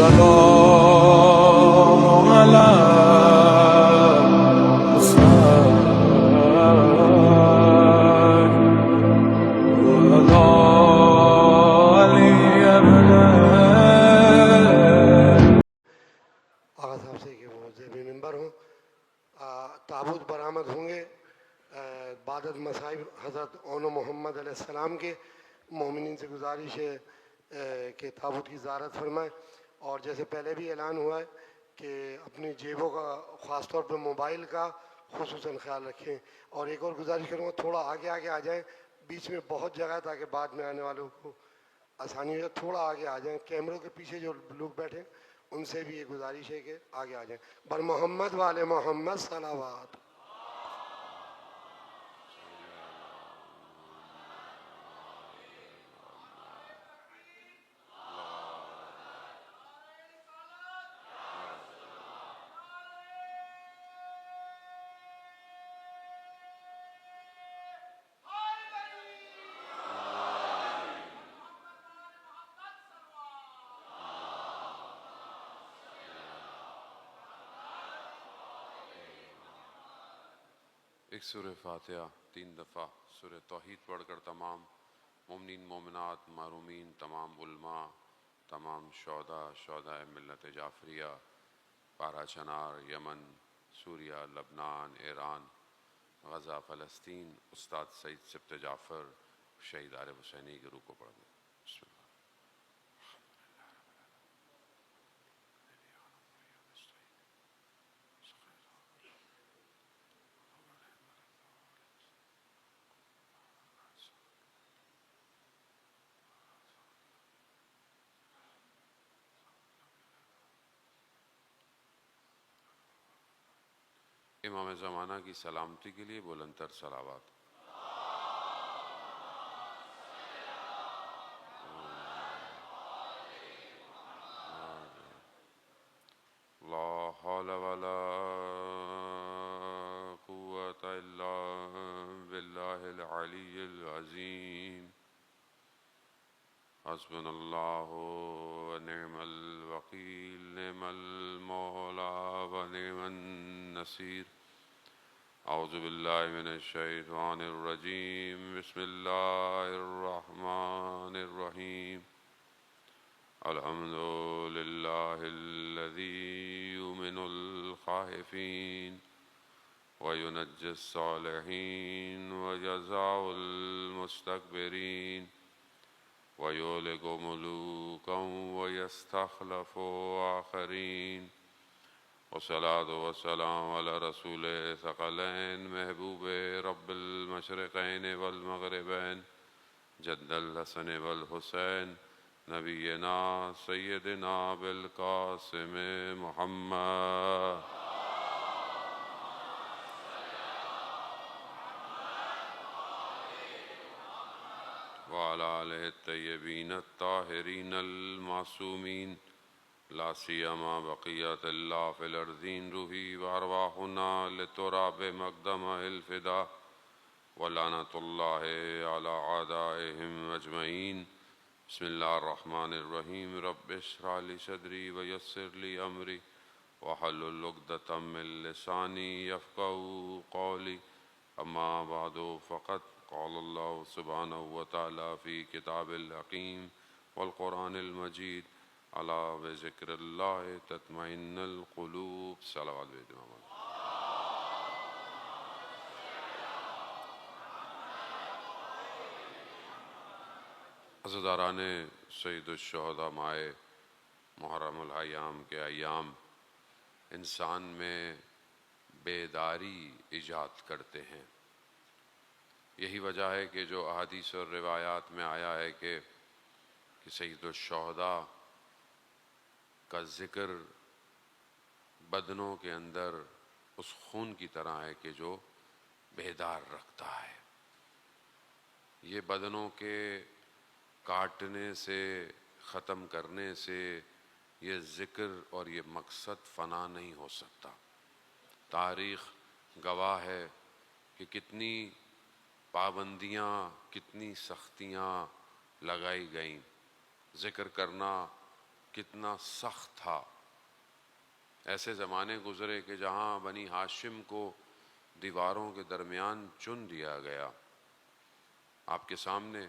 السلام على آغا صاحب سے کہ وہ زیب ممبر ہوں. تابوت برآمد ہوں گے بعدد مصائب حضرت اون محمد علیہ السلام کے. مومنین سے گزارش ہے کہ تابوت کی زیارت فرمائیں. اور جیسے پہلے بھی اعلان ہوا ہے کہ اپنی جیبوں کا خاص طور پہ موبائل کا خصوصاً خیال رکھیں. اور ایک اور گزارش کروں گا تھوڑا آگے آگے آ جائیں, بیچ میں بہت جگہ ہے تاکہ بعد میں آنے والوں کو آسانی ہو جائے. تھوڑا آگے آ جائیں, کیمروں کے پیچھے جو لوگ بیٹھے ہیں ان سے بھی یہ گزارش ہے کہ آگے آ جائیں. بر محمد والے محمد صلوات. ایک سورہ فاتحہ 3 دفعہ سورہ توحید پڑھ کر تمام مومنین مومنات معرومین تمام علماء تمام شہداء ملت جعفریہ پارا چنار یمن سوریہ لبنان ایران غزہ فلسطین استاد سید سبت جعفر شہید عارف حسینی کے روح کو پڑھ دیں. بسم اللہ. امام زمانہ کی سلامتی کے لیے بلند تر صلوات. لا حول ولا قوة إلا بالله العلي العظيم. حسبنا الله ونعم الوكيل نعم المولى ونعم النصير. أعوذ بالله من الشيطان الرجيم. بسم الله الرحمن الرحيم. الحمد لله الذي يؤمن الخائفين وينجي الصالحين ويجزع المستكبرين ويهلك ملوكا ويستخلف آخرين. والصلاة والسلام على رسول ثقلين محبوب رب المشرقين والمغربين جد الحسن والحسين نبینا سیدنا بالقاسم محمد وعلى آلہ الطیبین الطاہرین المعصومین لا سیما بقیت اللہ فی الارضین روحی وارواحنا لتراب مقدم الفدا ولعنت اللہ علی اعدائهم اجمعین. بسم اللہ الرحمن الرحیم. رب اشرح لی صدری ویسر لی امری واحلل عقدۃ من لسانی یفقہوا قولی. اما بعد فقد قال اللہ سبحانہ وتعالی فی کتاب الحکیم والقرآن المجید الا بذکر اللہ تطمئن القلوب. صلوات بید محمد. عزاداران سید الشہداء مائے محرم الایام کے ایام انسان میں بیداری ایجاد کرتے ہیں. یہی وجہ ہے کہ جو احادیث اور روایات میں آیا ہے کہ سید الشہداء کا ذکر بدنوں کے اندر اس خون کی طرح ہے کہ جو بیدار رکھتا ہے. یہ بدنوں کے کاٹنے سے ختم کرنے سے یہ ذکر اور یہ مقصد فنا نہیں ہو سکتا. تاریخ گواہ ہے کہ کتنی پابندیاں کتنی سختیاں لگائی گئیں. ذکر کرنا کتنا سخت تھا. ایسے زمانے گزرے کہ جہاں بنی ہاشم کو دیواروں کے درمیان چن دیا گیا. آپ کے سامنے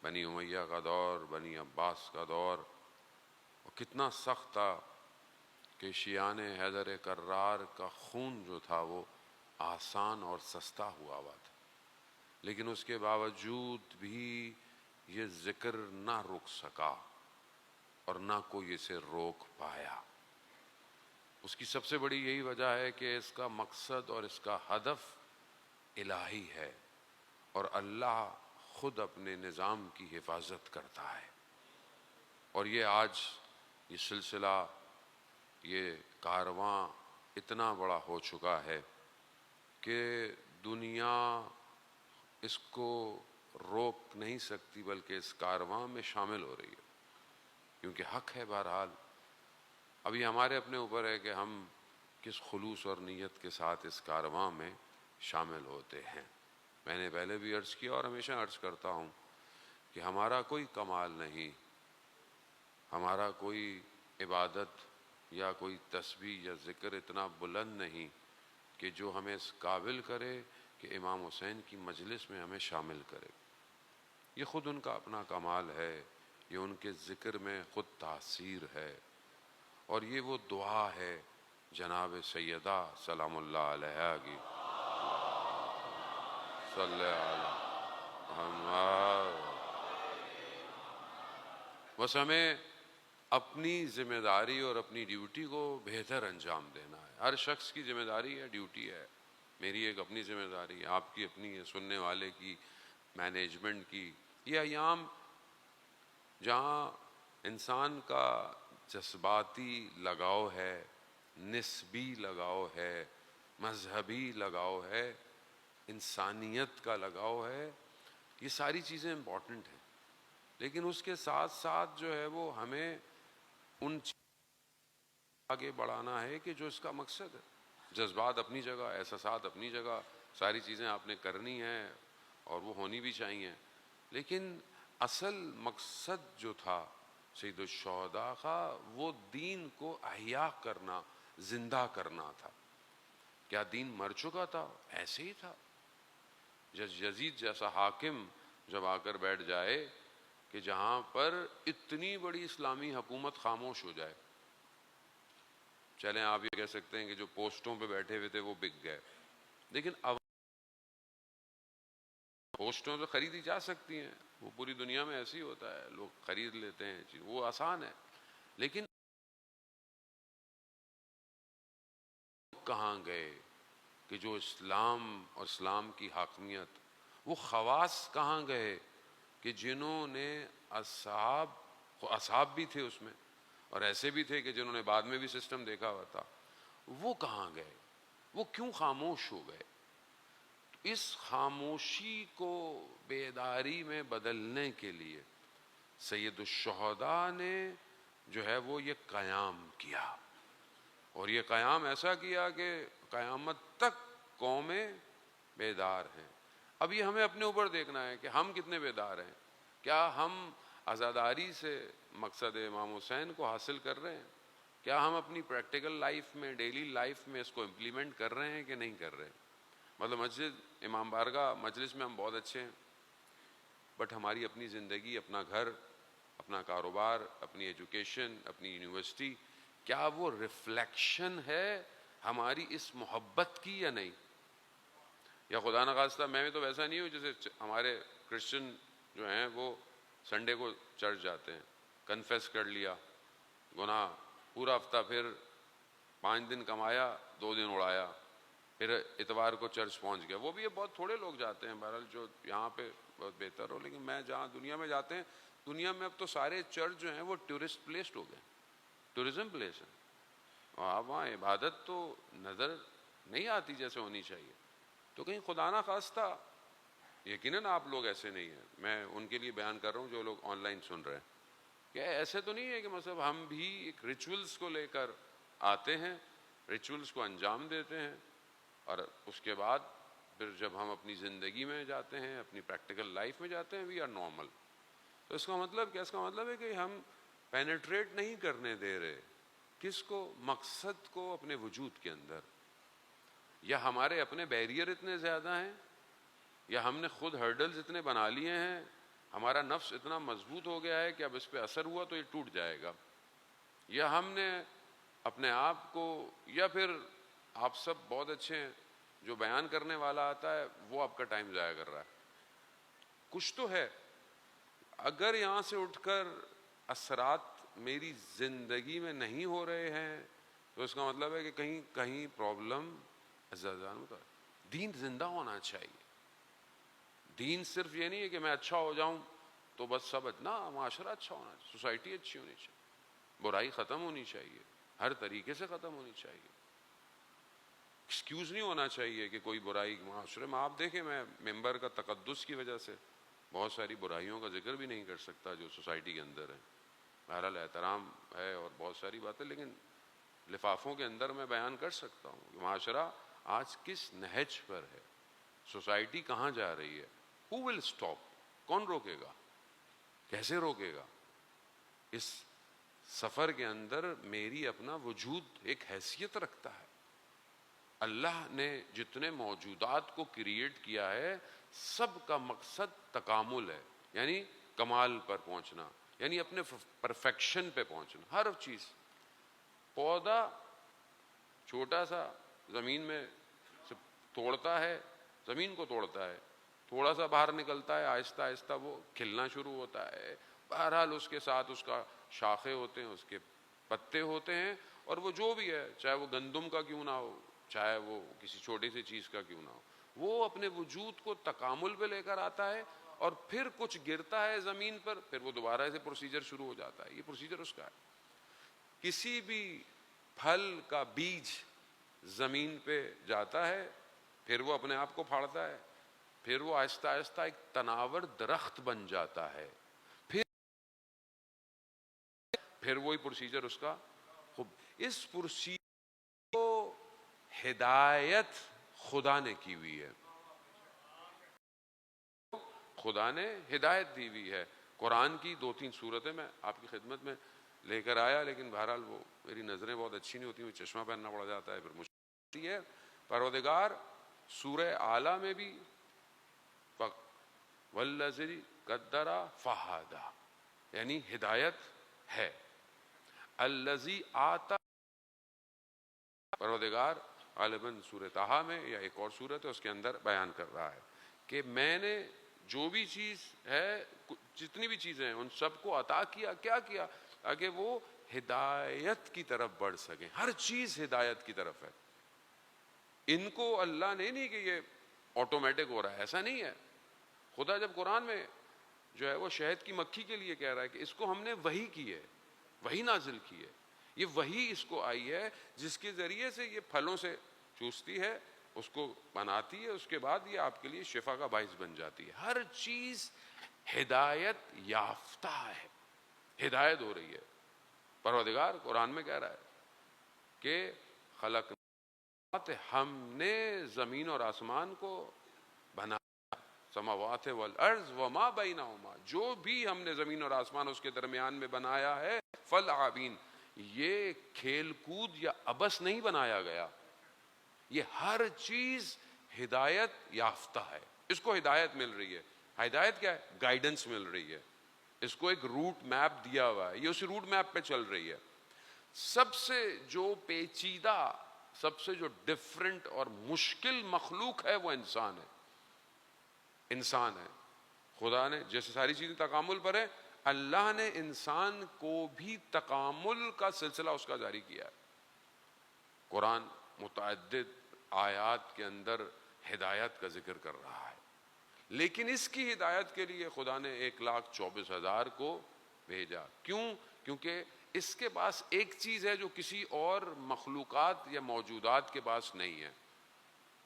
بنی امیہ کا دور، بنی عباس کا دور، اور کتنا سخت تھا کہ شیعان حیدر کرار کا خون جو تھا وہ آسان اور سستا ہوا تھا. لیکن اس کے باوجود بھی یہ ذکر نہ رک سکا اور نہ کوئی اسے روک پایا. اس کی سب سے بڑی یہی وجہ ہے کہ اس کا مقصد اور اس کا ہدف الہی ہے، اور اللہ خود اپنے نظام کی حفاظت کرتا ہے. اور یہ آج یہ سلسلہ، یہ کارواں اتنا بڑا ہو چکا ہے کہ دنیا اس کو روک نہیں سکتی، بلکہ اس کارواں میں شامل ہو رہی ہے، کیونکہ حق ہے. بہرحال ابھی ہمارے اپنے اوپر ہے کہ ہم کس خلوص اور نیت کے ساتھ اس کارواں میں شامل ہوتے ہیں. میں نے پہلے بھی عرض کیا اور ہمیشہ عرض کرتا ہوں کہ ہمارا کوئی کمال نہیں، ہمارا کوئی عبادت یا کوئی تسبیح یا ذکر اتنا بلند نہیں کہ جو ہمیں اس قابل کرے کہ امام حسین کی مجلس میں ہمیں شامل کرے. یہ خود ان کا اپنا کمال ہے، یہ ان کے ذکر میں خود تاثیر ہے، اور یہ وہ دعا ہے جناب سیدہ سلام اللہ علیہا کی. صلی اللہ محمد. بس ہمیں اپنی ذمہ داری اور اپنی ڈیوٹی کو بہتر انجام دینا ہے. ہر شخص کی ذمہ داری ہے، ڈیوٹی ہے. میری ایک اپنی ذمہ داری ہے، آپ کی اپنی ہے، سننے والے کی، مینجمنٹ کی. یہ ایام جہاں انسان کا جذباتی لگاؤ ہے، نسبی لگاؤ ہے، مذہبی لگاؤ ہے، انسانیت کا لگاؤ ہے، یہ ساری چیزیں امپورٹنٹ ہیں. لیکن اس کے ساتھ ساتھ جو ہے وہ ہمیں ان آگے بڑھانا ہے کہ جو اس کا مقصد ہے. جذبات اپنی جگہ، احساسات اپنی جگہ، ساری چیزیں آپ نے کرنی ہیں اور وہ ہونی بھی چاہیے، لیکن اصل مقصد جو تھا سید الشہداء کا وہ دین کو احیا کرنا، زندہ کرنا تھا. کیا دین مر چکا تھا؟ ایسے ہی تھا. یزید جیسا حاکم جب آ کر بیٹھ جائے کہ جہاں پر اتنی بڑی اسلامی حکومت خاموش ہو جائے، چلیں آپ یہ کہہ سکتے ہیں کہ جو پوسٹوں پہ بیٹھے ہوئے تھے وہ بک گئے، لیکن اب پوسٹوں تو خریدی جا سکتی ہیں، وہ پوری دنیا میں ایسے ہی ہوتا ہے، لوگ خرید لیتے ہیں چیز، وہ آسان ہے. لیکن کہاں گئے کہ جو اسلام اور اسلام کی حاکمیت، وہ خواص کہاں گئے کہ جنہوں نے اصحاب بھی تھے اس میں، اور ایسے بھی تھے کہ جنہوں نے بعد میں بھی سسٹم دیکھا ہوا تھا، وہ کہاں گئے؟ وہ کیوں خاموش ہو گئے؟ اس خاموشی کو بیداری میں بدلنے کے لیے سید الشہداء نے جو ہے وہ یہ قیام کیا، اور یہ قیام ایسا کیا کہ قیامت تک قومیں بیدار ہیں. اب یہ ہمیں اپنے اوپر دیکھنا ہے کہ ہم کتنے بیدار ہیں. کیا ہم عزاداری سے مقصد امام حسین کو حاصل کر رہے ہیں؟ کیا ہم اپنی پریکٹیکل لائف میں، ڈیلی لائف میں اس کو امپلیمنٹ کر رہے ہیں کہ نہیں کر رہے ہیں؟ مطلب مسجد امام بارگاہ مجلس میں ہم بہت اچھے ہیں، بٹ ہماری اپنی زندگی، اپنا گھر، اپنا کاروبار، اپنی ایجوکیشن، اپنی یونیورسٹی، کیا وہ ریفلیکشن ہے ہماری اس محبت کی یا نہیں؟ یا خدا نخواستہ میں تو ویسا نہیں ہوں جیسے ہمارے کرسچن جو ہیں وہ سنڈے کو چرچ جاتے ہیں، کنفیس کر لیا گناہ، پورا ہفتہ پھر 5 دن کمایا، 2 دن اڑایا، پھر اتوار کو چرچ پہنچ گیا. وہ بھی بہت تھوڑے لوگ جاتے ہیں بہرحال، جو یہاں پہ بہت بہتر ہو. لیکن میں جہاں دنیا میں جاتے ہیں، دنیا میں اب تو سارے چرچ جو ہیں وہ ٹورسٹ پلیس ہو گئے، ٹورزم پلیس ہے، اور وہاں عبادت تو نظر نہیں آتی جیسے ہونی چاہیے. تو کہیں خدا نہ خواستہ، یقیناً آپ لوگ ایسے نہیں ہیں، میں ان کے لیے بیان کر رہا ہوں جو لوگ آن لائن سن رہے ہیں، کہ ایسے تو نہیں ہے کہ مطلب ہم بھی ایک ریچولز کو لے کر آتے ہیں، ریچولز کو انجام دیتے ہیں، اور اس کے بعد پھر جب ہم اپنی زندگی میں جاتے ہیں، اپنی پریکٹیکل لائف میں جاتے ہیں، وی آر نارمل. تو اس کا مطلب کیا؟ اس کا مطلب ہے کہ ہم پینیٹریٹ نہیں کرنے دے رہے. کس کو؟ مقصد کو اپنے وجود کے اندر. یا ہمارے اپنے بیریئر اتنے زیادہ ہیں، یا ہم نے خود ہرڈلز اتنے بنا لیے ہیں، ہمارا نفس اتنا مضبوط ہو گیا ہے کہ اب اس پہ اثر ہوا تو یہ ٹوٹ جائے گا. یا ہم نے اپنے آپ کو، یا پھر آپ سب بہت اچھے ہیں، جو بیان کرنے والا آتا ہے وہ آپ کا ٹائم ضائع کر رہا ہے. کچھ تو ہے. اگر یہاں سے اٹھ کر اثرات میری زندگی میں نہیں ہو رہے ہیں تو اس کا مطلب ہے کہ کہیں کہیں پرابلم ہوتا ہے. دین زندہ ہونا چاہیے. دین صرف یہ نہیں ہے کہ میں اچھا ہو جاؤں تو بس سب اتنا، معاشرہ اچھا ہونا چاہیے، سوسائٹی اچھی ہونی چاہیے، برائی ختم ہونی چاہیے، ہر طریقے سے ختم ہونی چاہیے. ایکسکیوز نہیں ہونا چاہیے کہ کوئی برائی معاشرے میں. آپ دیکھیں، میں ممبر کا تقدس کی وجہ سے بہت ساری برائیوں کا ذکر بھی نہیں کر سکتا جو سوسائٹی کے اندر ہے. بہرحال احترام ہے اور بہت ساری باتیں، لیکن لفافوں کے اندر میں بیان کر سکتا ہوں کہ معاشرہ آج کس نہج پر ہے، سوسائٹی کہاں جا رہی ہے. ہو ول اسٹاپ؟ کون روکے گا؟ کیسے روکے گا؟ اس سفر کے اندر میری اپنا وجود ایک حیثیت رکھتا ہے. اللہ نے جتنے موجودات کو کریٹ کیا ہے سب کا مقصد تکامل ہے، یعنی کمال پر پہنچنا، یعنی اپنے پرفیکشن پہ پہنچنا. ہر چیز، پودا چھوٹا سا زمین میں سے توڑتا ہے، زمین کو توڑتا ہے، تھوڑا سا باہر نکلتا ہے، آہستہ آہستہ وہ کھلنا شروع ہوتا ہے. بہرحال اس کے ساتھ اس کا شاخیں ہوتے ہیں، اس کے پتے ہوتے ہیں، اور وہ جو بھی ہے، چاہے وہ گندم کا کیوں نہ ہو، چاہے وہ کسی چھوٹی سی چیز کا کیوں نہ ہو، وہ اپنے وجود کو تکامل پہ لے کر آتا ہے. اور پھر کچھ گرتا ہے زمین پر، پھر وہ دوبارہ سے پروسیجر شروع ہو جاتا ہے. یہ پروسیجر اس کا ہے. کسی بھی پھل کا بیج زمین پہ جاتا ہے، پھر وہ اپنے آپ کو پھاڑتا ہے، پھر وہ آہستہ آہستہ ایک تناور درخت بن جاتا ہے. پھر وہی پروسیجر اس کا. اس پروسیجر کو ہدایت خدا نے کی ہوئی ہے، خدا نے ہدایت دی ہوئی ہے. قرآن کی 2-3 صورتیں میں آپ کی خدمت میں لے کر آیا، لیکن بہرحال وہ میری نظریں بہت اچھی نہیں ہوتی، مجھے چشمہ پہننا پڑ جاتا ہے، پھر مشکل ہے. پروردگار سورہ اعلیٰ میں بھی والذی قدر فہدی، یعنی ہدایت ہے. الذی آتا، پروردگار غالباً سورہ طٰہٰ میں یا ایک اور سورت ہے اس کے اندر بیان کر رہا ہے کہ میں نے جو بھی چیز ہے، جتنی بھی چیزیں ہیں، ان سب کو عطا کیا. کیا کیا؟ تاکہ وہ ہدایت کی طرف بڑھ سکیں. ہر چیز ہدایت کی طرف ہے. ان کو اللہ نے نہیں کہ یہ آٹومیٹک ہو رہا ہے، ایسا نہیں ہے. خدا جب قرآن میں جو ہے وہ شہد کی مکھی کے لیے کہہ رہا ہے کہ اس کو ہم نے وحی کی ہے، وحی نازل کی ہے، یہ وحی اس کو آئی ہے جس کے ذریعے سے یہ پھلوں سے چوستی ہے، اس کو بناتی ہے، اس کے بعد یہ آپ کے لیے شفا کا باعث بن جاتی ہے. ہر چیز ہدایت یافتہ ہے، ہدایت ہو رہی ہے. پروردگار قرآن میں کہہ رہا ہے کہ خلق، ہم نے زمین اور آسمان کو بنا، سماوات والارض وما بینہما، جو بھی ہم نے زمین اور آسمان اس کے درمیان میں بنایا ہے، فالعابین، یہ کھیل کود یا عبث نہیں بنایا گیا. یہ ہر چیز ہدایت یافتہ ہے. اس کو ہدایت مل رہی ہے. ہدایت کیا ہے؟ گائیڈنس مل رہی ہے. اس کو ایک روٹ میپ دیا ہوا ہے، یہ اسی روٹ میپ پہ چل رہی ہے. سب سے جو پیچیدہ، سب سے جو ڈفرنٹ اور مشکل مخلوق ہے وہ انسان ہے. انسان ہے. خدا نے جیسے ساری چیزیں تکامل پر ہے، اللہ نے انسان کو بھی تکامل کا سلسلہ اس کا جاری کیا ہے. قرآن متعدد آیات کے اندر ہدایت کا ذکر کر رہا ہے، لیکن اس کی ہدایت کے لیے خدا نے 1,24,000 کو بھیجا. کیوں؟ کیونکہ اس کے پاس ایک چیز ہے جو کسی اور مخلوقات یا موجودات کے پاس نہیں ہے،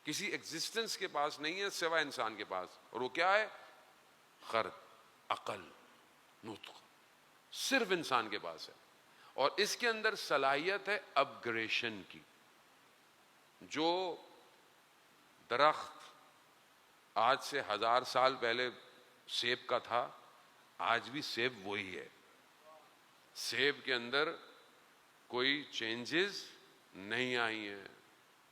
کسی ایگزسٹنس کے پاس نہیں ہے سوائے انسان کے پاس. اور وہ کیا ہے؟ خرد، عقل، نطق، صرف انسان کے پاس ہے. اور اس کے اندر صلاحیت ہے اپگریشن کی. جو درخت آج سے 1000 سال پہلے سیب کا تھا، آج بھی سیب وہی ہے. سیب کے اندر کوئی چینجز نہیں آئی ہیں،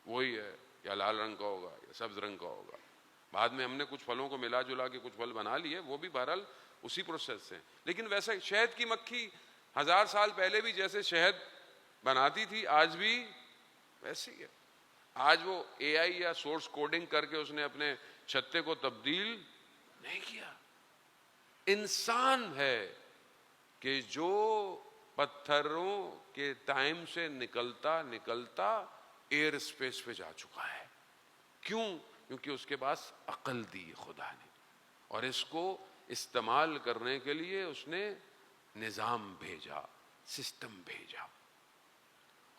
وہی ہے، یا لال رنگ کا ہوگا یا سبز رنگ کا ہوگا. بعد میں ہم نے کچھ پھلوں کو ملا جلا کے کچھ پھل بنا لیے، وہ بھی بہرحال اسی پروسیس سے. لیکن ویسا شہد کی مکھی 1000 سال پہلے بھی جیسے شہد بناتی تھی آج بھی ویسے ہی ہے. آج وہ اے آئی یا سورس کوڈنگ کر کے اس نے اپنے چھتے کو تبدیل نہیں کیا. انسان ہے کہ جو پتھروں کے ٹائم سے نکلتا نکلتا ایئر اسپیس پہ جا چکا ہے. کیوں؟ کیونکہ اس کے پاس عقل دی خدا نے، اور اس کو استعمال کرنے کے لیے اس نے نظام بھیجا، سسٹم بھیجا.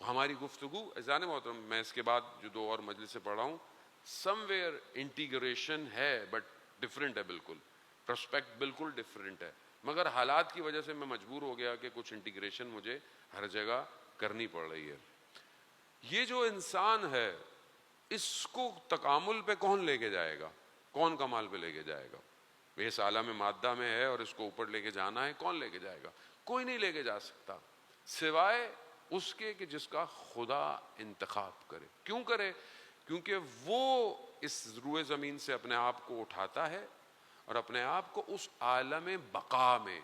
ہماری گفتگو اذان محترم، میں اس کے بعد جو 2 اور مجلس سے پڑھا ہوں، سم ویئر انٹیگریشن ہے بٹ ڈفرینٹ ہے، بالکل پرسپیکٹ بالکل ڈفرینٹ ہے. مگر حالات کی وجہ سے میں مجبور ہو گیا کہ کچھ انٹیگریشن مجھے ہر جگہ کرنی پڑ رہی ہے. یہ جو انسان ہے اس کو تکامل پہ کون لے کے جائے گا؟ کون کمال پہ لے کے جائے گا؟ اس عالم مادہ میں ہے اور اس کو اوپر لے کے جانا ہے، کون لے کے جائے گا؟ کوئی نہیں لے کے جا سکتا سوائے اس کے کہ جس کا خدا انتخاب کرے. کیوں کرے؟ کیونکہ وہ اس روئے زمین سے اپنے آپ کو اٹھاتا ہے اور اپنے آپ کو اس عالم بقا میں،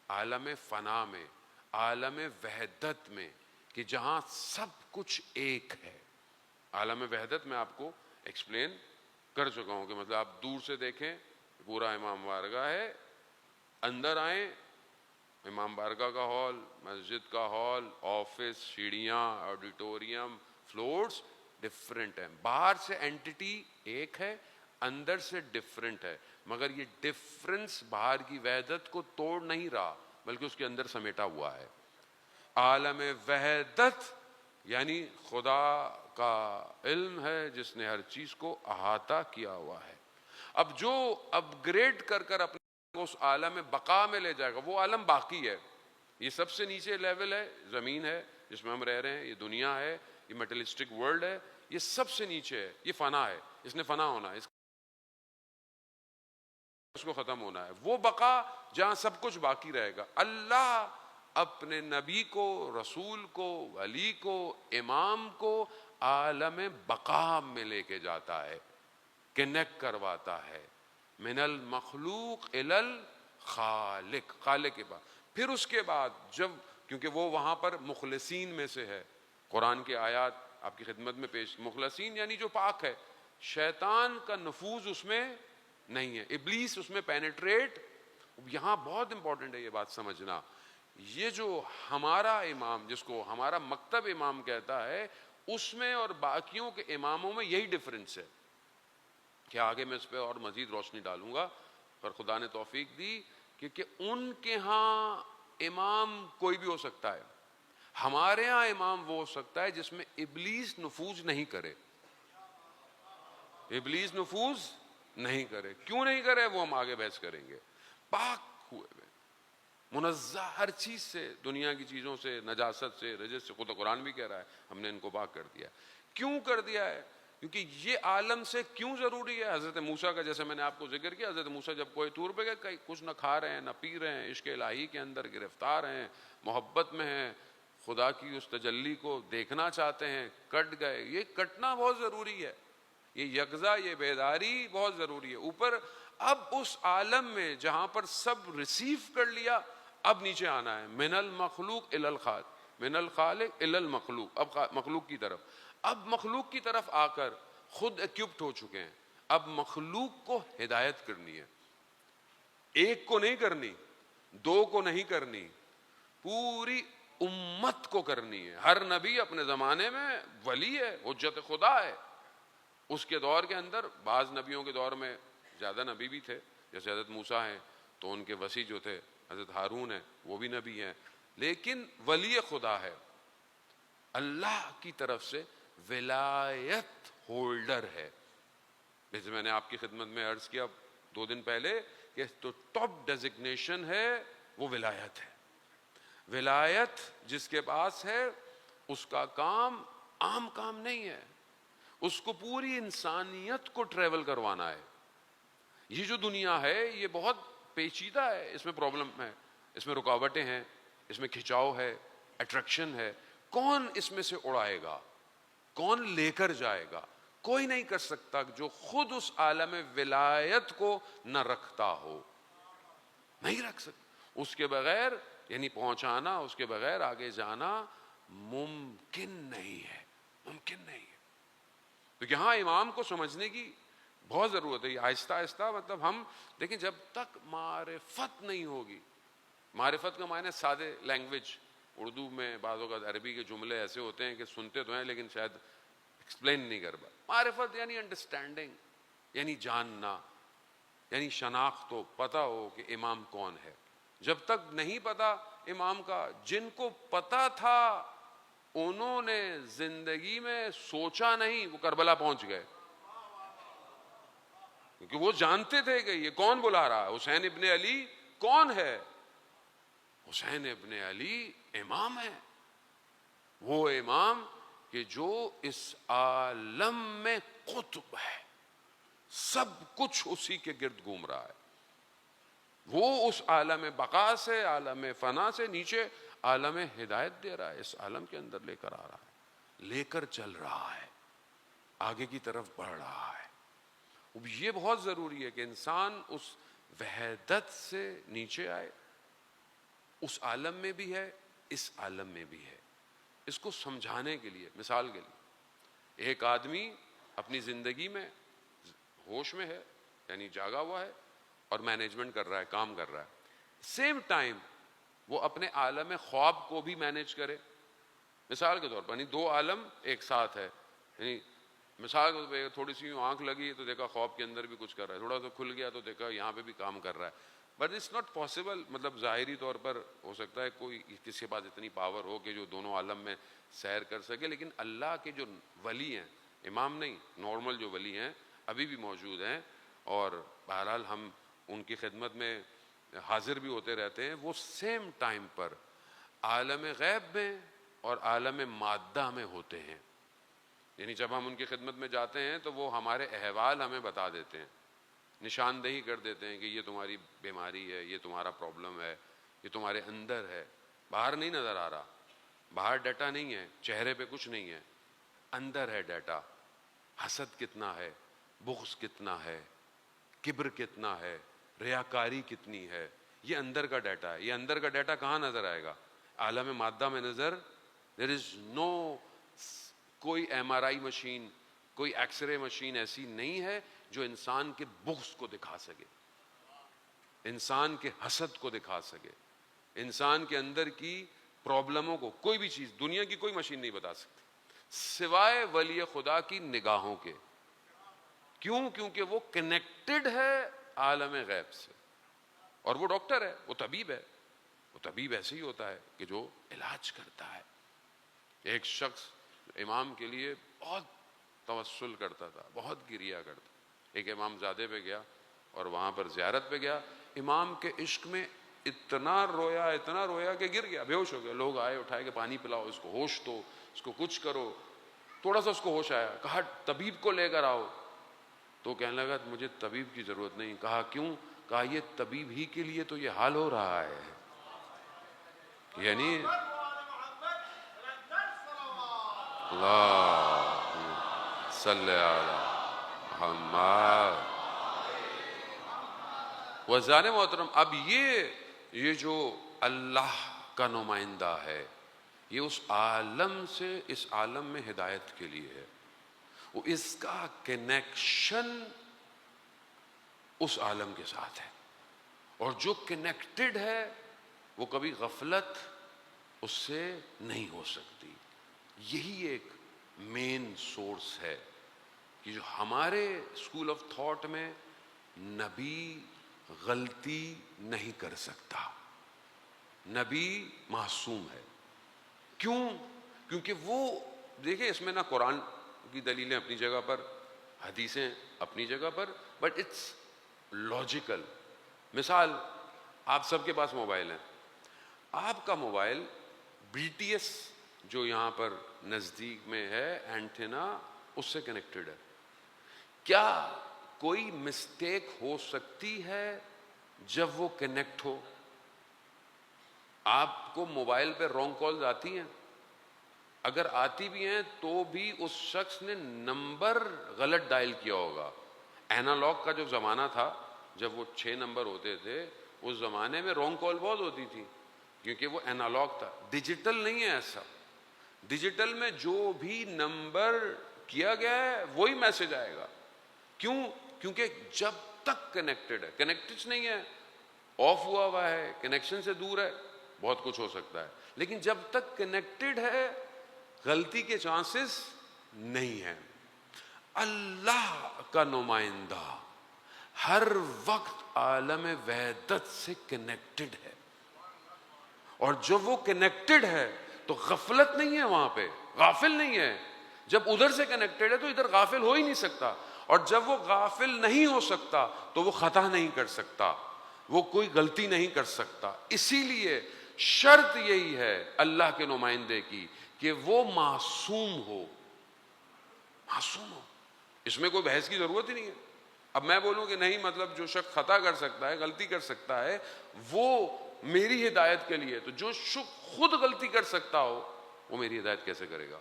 عالم فنا میں، عالم وحدت میں، کہ جہاں سب کچھ ایک ہے. عالم وحدت میں آپ کو ایکسپلین کر چکا ہوں کہ مطلب آپ دور سے دیکھیں پورا امام بارگاہ ہے، اندر آئیں امام بارگاہ کا ہال، مسجد کا ہال، آفس، سیڑھیاں، آڈیٹوریم، فلورز ڈفرینٹ ہیں. باہر سے اینٹیٹی ایک ہے، اندر سے ڈفرینٹ ہے، مگر یہ ڈفرینس باہر کی وحدت کو توڑ نہیں رہا بلکہ اس کے اندر سمیٹا ہوا ہے. عالم وحدت یعنی خدا کا علم ہے جس نے ہر چیز کو احاطہ کیا ہوا ہے. اب جو اپ گریڈ کر کر اپنے کو اس عالم بقا میں لے جائے گا وہ عالم باقی ہے. یہ سب سے نیچے لیول ہے، زمین ہے جس میں ہم رہ رہے ہیں، یہ دنیا ہے، یہ میٹلسٹک ورلڈ ہے، یہ سب سے نیچے ہے. یہ فنا ہے، اس نے فنا ہونا ہے، اس کو ختم ہونا ہے. وہ بقا جہاں سب کچھ باقی رہے گا. اللہ اپنے نبی کو، رسول کو، ولی کو، امام کو عالم بقا میں لے کے جاتا ہے، کنیکٹ کرواتا ہے، من المخلوق الی الخالق، خالق کے بعد. پھر اس کے بعد جب، کیونکہ وہ وہاں پر مخلصین میں سے ہے، قرآن کی آیات آپ کی خدمت میں پیش، مخلصین یعنی جو پاک ہے، شیطان کا نفوذ اس میں نہیں ہے، ابلیس اس میں پینیٹریٹ. یہاں بہت امپورٹنٹ ہے یہ بات سمجھنا. یہ جو ہمارا امام، جس کو ہمارا مکتب امام کہتا ہے، اس میں اور باقیوں کے اماموں میں یہی ڈفرینس ہے کہ آگے میں اس پہ اور مزید روشنی ڈالوں گا اور خدا نے توفیق دی کہ ان کے ہاں امام کوئی بھی ہو سکتا ہے، ہمارے ہاں امام وہ ہو سکتا ہے جس میں ابلیس نفوذ نہیں کرے. ابلیس نفوذ نہیں کرے. کیوں نہیں کرے وہ ہم آگے بحث کریں گے. پاک ہوئے میں، منزہ ہر چیز سے، دنیا کی چیزوں سے، نجاست سے، رجس سے. خود قرآن بھی کہہ رہا ہے ہم نے ان کو پاک کر دیا. کیوں کر دیا ہے؟ کیونکہ یہ عالم سے کیوں ضروری ہے. حضرت موسیٰ کا جیسے میں نے آپ کو ذکر کیا، حضرت موسیٰ جب کوہ طور پہ گئے، کچھ نہ کھا رہے ہیں نہ پی رہے ہیں، عشق الہی کے اندر گرفتار ہیں، محبت میں ہیں، خدا کی اس تجلی کو دیکھنا چاہتے ہیں، کٹ گئے. یہ کٹنا بہت ضروری ہے، یہ یکزا، یہ بیداری بہت ضروری ہے. اوپر اب اس عالم میں جہاں پر سب ریسیو کر لیا، اب نیچے آنا ہے، من المخلوق الی الخالق، من الخالق الی المخلوق. اب مخلوق کی طرف، اب مخلوق کی طرف آ کر خود ایکوپڈ ہو چکے ہیں. اب مخلوق کو ہدایت کرنی ہے، ایک کو نہیں کرنی، 2 کو نہیں کرنی، پوری امت کو کرنی ہے. ہر نبی اپنے زمانے میں ولی ہے، حجت خدا ہے. اس کے دور کے اندر بعض نبیوں کے دور میں زیادہ نبی بھی تھے، جیسے حضرت موسیٰ ہیں تو ان کے وصی جو تھے حضرت ہارون ہیں، وہ بھی نبی ہیں، لیکن ولی خدا ہے، اللہ کی طرف سے ولایت ہولڈر ہے. جیسے میں نے آپ کی خدمت میں عرض کیا 2 دن پہلے کہ تو ٹاپ ڈیزگنیشن ہے وہ ولایت ہے. ولایت جس کے پاس ہے اس کا کام عام کام نہیں ہے، اس کو پوری انسانیت کو ٹریول کروانا ہے. یہ جو دنیا ہے یہ بہت پیچیدہ ہے، اس میں پرابلم ہے، اس میں رکاوٹیں ہیں، اس میں کھچاؤ ہے, اٹریکشن ہے. کون اس میں سے اڑائے گا, کون لے کر جائے گا؟ کوئی نہیں کر سکتا جو خود اس عالم ولایت کو نہ رکھتا ہو, نہیں رکھ سکتا. اس کے بغیر یعنی پہنچانا, اس کے بغیر آگے جانا ممکن نہیں ہے, ممکن نہیں ہے. تو یہاں امام کو سمجھنے کی بہت ضرورت ہے. آہستہ آہستہ مطلب ہم دیکھیں, جب تک معرفت نہیں ہوگی, معرفت کا معنی سادے لینگویج, اردو میں بعض اوقات عربی کے جملے ایسے ہوتے ہیں کہ سنتے تو ہیں لیکن شاید ایکسپلین نہیں کر پا. معرفت یعنی انڈرسٹینڈنگ, یعنی جاننا, یعنی شناخت ہو, پتہ ہو کہ امام کون ہے. جب تک نہیں پتا امام کا, جن کو پتا تھا انہوں نے زندگی میں سوچا نہیں, وہ کربلا پہنچ گئے, کیونکہ وہ جانتے تھے کہ یہ کون بلا رہا ہے. حسین ابن علی کون ہے؟ حسین ابن علی امام ہے, وہ امام کہ جو اس عالم میں قطب ہے, سب کچھ اسی کے گرد گھوم رہا ہے. وہ اس عالم بقا سے, عالم فنا سے نیچے عالم ہدایت دے رہا ہے, اس عالم کے اندر لے کر آ رہا ہے, لے کر چل رہا ہے, آگے کی طرف بڑھ رہا ہے. یہ بہت ضروری ہے کہ انسان اس وحدت سے نیچے آئے, اس عالم میں بھی ہے, اس عالم میں بھی ہے. اس کو سمجھانے کے لیے, مثال کے لیے, ایک آدمی اپنی زندگی میں ہوش میں ہے, یعنی جاگا ہوا ہے اور مینجمنٹ کر رہا ہے, کام کر رہا ہے. سیم ٹائم وہ اپنے عالم خواب کو بھی مینیج کرے. مثال کے طور پر یعنی دو عالم ایک ساتھ ہے, یعنی مثال کے طور پر تھوڑی سی آنکھ لگی تو دیکھا خواب کے اندر بھی کچھ کر رہا ہے, تھوڑا سا کھل گیا تو دیکھا یہاں پہ بھی کام کر رہا ہے. But it's not possible. مطلب ظاہری طور پر ہو سکتا ہے کوئی کسی کے پاس اتنی پاور ہو کہ جو دونوں عالم میں سیر کر سکے, لیکن اللہ کے جو ولی ہیں, امام نہیں, نارمل جو ولی ہیں ابھی بھی موجود ہیں, اور بہرحال ہم ان کی خدمت میں حاضر بھی ہوتے رہتے ہیں. وہ سیم ٹائم پر عالم غیب میں اور عالم مادہ میں ہوتے ہیں. یعنی جب ہم ان کی خدمت میں جاتے ہیں تو وہ ہمارے احوال ہمیں بتا دیتے ہیں, نشاندہی کر دیتے ہیں کہ یہ تمہاری بیماری ہے, یہ تمہارا پرابلم ہے, یہ تمہارے اندر ہے. باہر نہیں نظر آ رہا, باہر ڈیٹا نہیں ہے, چہرے پہ کچھ نہیں ہے, اندر ہے ڈیٹا. حسد کتنا ہے, بغض کتنا ہے, کبر کتنا ہے, ریاکاری کتنی ہے, یہ اندر کا ڈیٹا ہے. یہ اندر کا ڈیٹا کہاں نظر آئے گا؟ عالم مادہ میں نظر. دیر از نو کوئی ایم آر آئی مشین, کوئی ایکس رے مشین ایسی نہیں ہے جو انسان کے بغض کو دکھا سکے, انسان کے حسد کو دکھا سکے, انسان کے اندر کی پرابلموں کو. کوئی بھی چیز دنیا کی کوئی مشین نہیں بتا سکتی سوائے ولی خدا کی نگاہوں کے. کیوں؟ کیونکہ وہ کنیکٹڈ ہے عالم غیب سے, اور وہ ڈاکٹر ہے, وہ طبیب ہے. وہ طبیب ایسے ہی ہوتا ہے کہ جو علاج کرتا ہے. ایک شخص امام کے لیے بہت توسل کرتا تھا, بہت گریا کرتا. ایک امام زادے پہ گیا اور وہاں پر زیارت پہ گیا. امام کے عشق میں اتنا رویا کہ گر گیا, بے ہوش ہو گیا. لوگ آئے, اٹھائے کہ پانی پلاؤ, اس کو ہوش دو, اس کو کچھ کرو. تھوڑا سا اس کو ہوش آیا, کہا طبیب کو لے کر آؤ. تو کہنے لگا مجھے طبیب کی ضرورت نہیں. کہا کیوں؟ کہا یہ طبیب ہی کے لیے تو یہ حال ہو رہا ہے. یعنی اللہ صلی علی محمد. وزان محترم, اب یہ جو اللہ کا نمائندہ ہے, یہ اس عالم سے اس عالم میں ہدایت کے لیے ہے. وہ اس کا کنیکشن اس عالم کے ساتھ ہے, اور جو کنیکٹڈ ہے وہ کبھی غفلت اس سے نہیں ہو سکتی. یہی ایک مین سورس ہے کہ جو ہمارے اسکول آف تھاٹ میں نبی غلطی نہیں کر سکتا, نبی معصوم ہے. کیوں؟ کیونکہ وہ دیکھیں, اس میں نہ قرآن کی دلیلیں اپنی جگہ پر, حدیثیں اپنی جگہ پر, بٹ اٹس لاجیکل. مثال, آپ سب کے پاس موبائل ہیں. آپ کا موبائل بی ٹی ایس جو یہاں پر نزدیک میں ہے اینٹینا, اس سے کنیکٹڈ ہے. کیا کوئی مسٹیک ہو سکتی ہے جب وہ کنیکٹ ہو؟ آپ کو موبائل پہ رانگ کالز آتی ہیں؟ اگر آتی بھی ہیں تو بھی اس شخص نے نمبر غلط ڈائل کیا ہوگا. اینالاگ کا جو زمانہ تھا جب وہ 6 نمبر ہوتے تھے, اس زمانے میں رانگ کال بہت ہوتی تھی کیونکہ وہ اینالاگ تھا. ڈیجیٹل نہیں ہے ایسا. ڈیجیٹل میں جو بھی نمبر کیا گیا ہے وہی میسج آئے گا. کیوں؟ کیونکہ جب تک کنیکٹڈ ہے, کنیکٹڈ نہیں ہے, آف ہوا ہوا ہے, کنیکشن سے دور ہے, بہت کچھ ہو سکتا ہے. لیکن جب تک کنیکٹڈ ہے غلطی کے چانسز نہیں ہیں. اللہ کا نمائندہ ہر وقت عالم وحدت سے کنیکٹڈ ہے, اور جب وہ کنیکٹڈ ہے تو غفلت نہیں ہے, وہاں پہ غافل نہیں ہے. جب ادھر سے کنیکٹڈ ہے تو ادھر غافل ہو ہی نہیں سکتا, اور جب وہ غافل نہیں ہو سکتا تو وہ خطا نہیں کر سکتا, وہ کوئی غلطی نہیں کر سکتا. اسی لیے شرط یہی ہے اللہ کے نمائندے کی کہ وہ معصوم ہو, معصوم ہو. اس میں کوئی بحث کی ضرورت ہی نہیں ہے. اب میں بولوں کہ نہیں مطلب جو شخص خطا کر سکتا ہے, غلطی کر سکتا ہے, وہ میری ہدایت کے لیے, تو جو شخص خود غلطی کر سکتا ہو وہ میری ہدایت کیسے کرے گا؟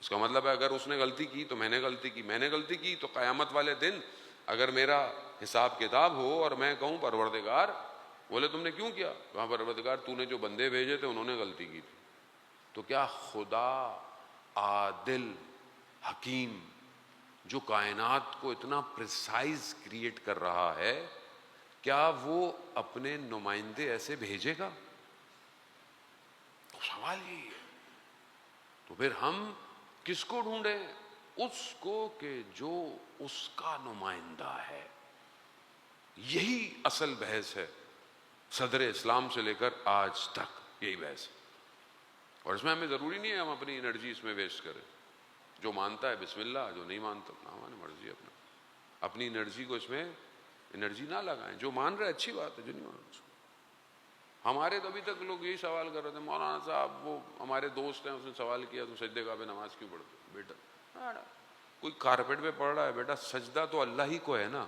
اس کا مطلب ہے اگر اس نے غلطی کی تو میں نے غلطی کی, میں نے غلطی کی تو قیامت والے دن اگر میرا حساب کتاب ہو اور میں کہوں پروردگار, بولے تم نے کیوں کیا؟ کہاں پروردگار تو نے جو بندے بھیجے تھے انہوں نے غلطی کی تھی. تو کیا خدا عادل حکیم جو کائنات کو اتنا پریسائز کریٹ کر رہا ہے, کیا وہ اپنے نمائندے ایسے بھیجے گا؟ تو سوال یہی ہے. تو پھر ہم کس کو ڈھونڈیں؟ اس کو کہ جو اس کا نمائندہ ہے. یہی اصل بحث ہے صدر اسلام سے لے کر آج تک, یہی بحث ہے. اور اس میں ہمیں ضروری نہیں ہے ہم اپنی انرجی اس میں ویسٹ کریں. جو مانتا ہے بسم اللہ, جو نہیں مانتا نہ مانے, مرضی اپنا. اپنی انرجی کو اس میں انرجی نہ لگائیں. جو مان رہے اچھی بات ہے, جو نہیں مان رہے. ہمارے تو ابھی تک لوگ یہی سوال کر رہے تھے, مولانا صاحب وہ ہمارے دوست ہیں, اس نے سوال کیا تو سجدے گاہ پہ نماز کیوں پڑھتے؟ بیٹا کوئی کارپیٹ پہ پڑھ رہا ہے, بیٹا سجدہ تو اللہ ہی کو ہے نا,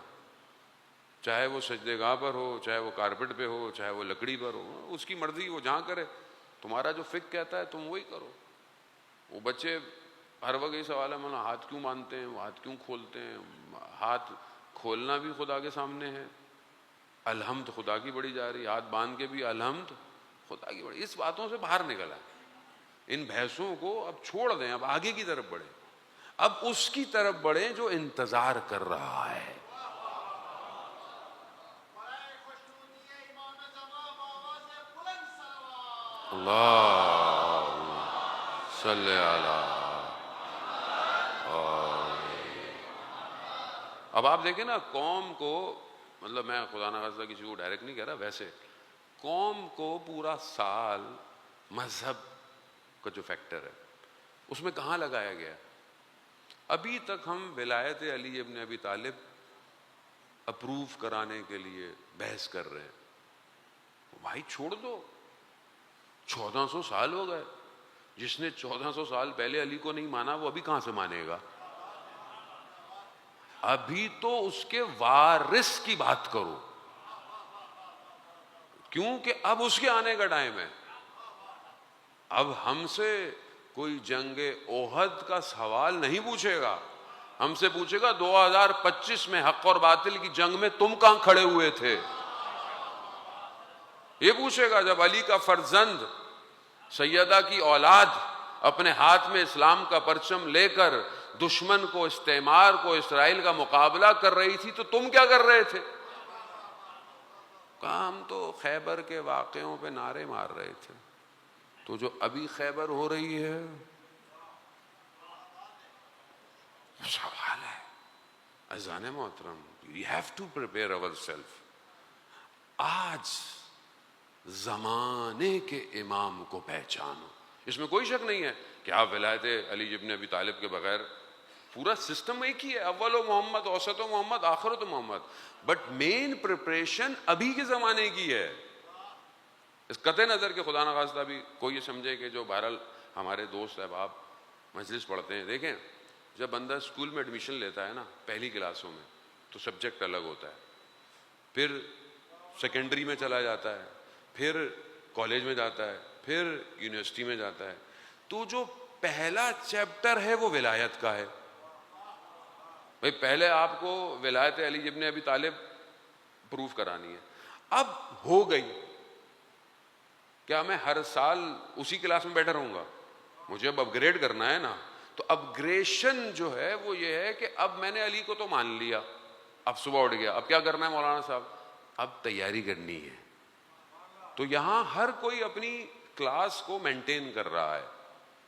چاہے وہ سجدے گاہ پر ہو, چاہے وہ کارپیٹ پہ ہو, چاہے وہ لکڑی پر ہو, اس کی مرضی, وہ جہاں کرے. تمہارا جو فقہ کہتا ہے تم وہی کرو. وہ بچے ہر وقت یہ سوال ہے مولانا ہاتھ کیوں باندھتے ہیں, وہ ہاتھ کیوں کھولتے ہیں؟ ہاتھ کھولنا بھی خدا کے سامنے ہے, الحمد خدا کی بڑی جا رہی, ہاتھ باندھ کے بھی الحمد خدا کی بڑی. اس باتوں سے باہر نکل آئے, ان بحثوں کو اب چھوڑ دیں, اب آگے کی طرف بڑھیں, اب اس کی طرف بڑھیں جو انتظار کر رہا ہے. اللہ صلی اللہ. اب آپ دیکھیں نا قوم کو, مطلب میں خدا نخواستہ کسی کو ڈائریکٹ نہیں کہہ رہا, ویسے قوم کو پورا سال مذہب کا جو فیکٹر ہے اس میں کہاں لگایا گیا؟ ابھی تک ہم ولایت علی ابن ابی طالب اپروو کرانے کے لیے بحث کر رہے ہیں. بھائی چھوڑ دو, 1400 سال ہو گئے. جس نے 1400 سال پہلے علی کو نہیں مانا وہ ابھی کہاں سے مانے گا؟ ابھی تو اس کے وارث کی بات کرو, کیونکہ اب اس کے آنے کا ٹائم ہے. اب ہم سے کوئی جنگ احد کا سوال نہیں پوچھے گا, ہم سے پوچھے گا 2025 میں حق اور باطل کی جنگ میں تم کہاں کھڑے ہوئے تھے. یہ پوچھے گا جب علی کا فرزند, سیدہ کی اولاد اپنے ہاتھ میں اسلام کا پرچم لے کر دشمن کو, استعمار کو, اسرائیل کا مقابلہ کر رہی تھی تو تم کیا کر رہے تھے؟ ہم تو خیبر کے واقعوں پہ نعرے مار رہے تھے. تو جو ابھی خیبر ہو رہی ہے سوال ہے. عزیزان محترم, we have to prepare ourselves. آج زمانے کے امام کو پہچانو. اس میں کوئی شک نہیں ہے کہ آپ ولایت علی ابن ابی طالب کے بغیر, پورا سسٹم ایک ہی ہے, اول و محمد, اوسط و محمد, آخرت و محمد, بٹ مین پریپریشن ابھی کے زمانے کی ہے. اس قطع نظر کے خدا نخواستہ بھی کوئی یہ سمجھے کہ جو بہرحال ہمارے دوست احباب مجلس پڑھتے ہیں, دیکھیں جب بندہ اسکول میں ایڈمیشن لیتا ہے نا پہلی کلاسوں میں تو سبجیکٹ الگ ہوتا ہے, پھر سیکنڈری میں چلا جاتا ہے, پھر کالج میں جاتا ہے، پھر یونیورسٹی میں جاتا ہے، تو جو پہلا چیپٹر ہے وہ ولایت کا ہے. بھئی پہلے آپ کو ولایت علی ابن ابی طالب پروف کرانی ہے. اب ہو گئی، کیا میں ہر سال اسی کلاس میں بیٹھا رہوں گا؟ مجھے اب اپ گریڈ کرنا ہے نا. تو اپ گریشن جو ہے وہ یہ ہے کہ اب میں نے علی کو تو مان لیا، اب صبح اٹھ گیا، اب کیا کرنا ہے مولانا صاحب؟ اب تیاری کرنی ہے. تو یہاں ہر کوئی اپنی کلاس کو مینٹین کر رہا ہے.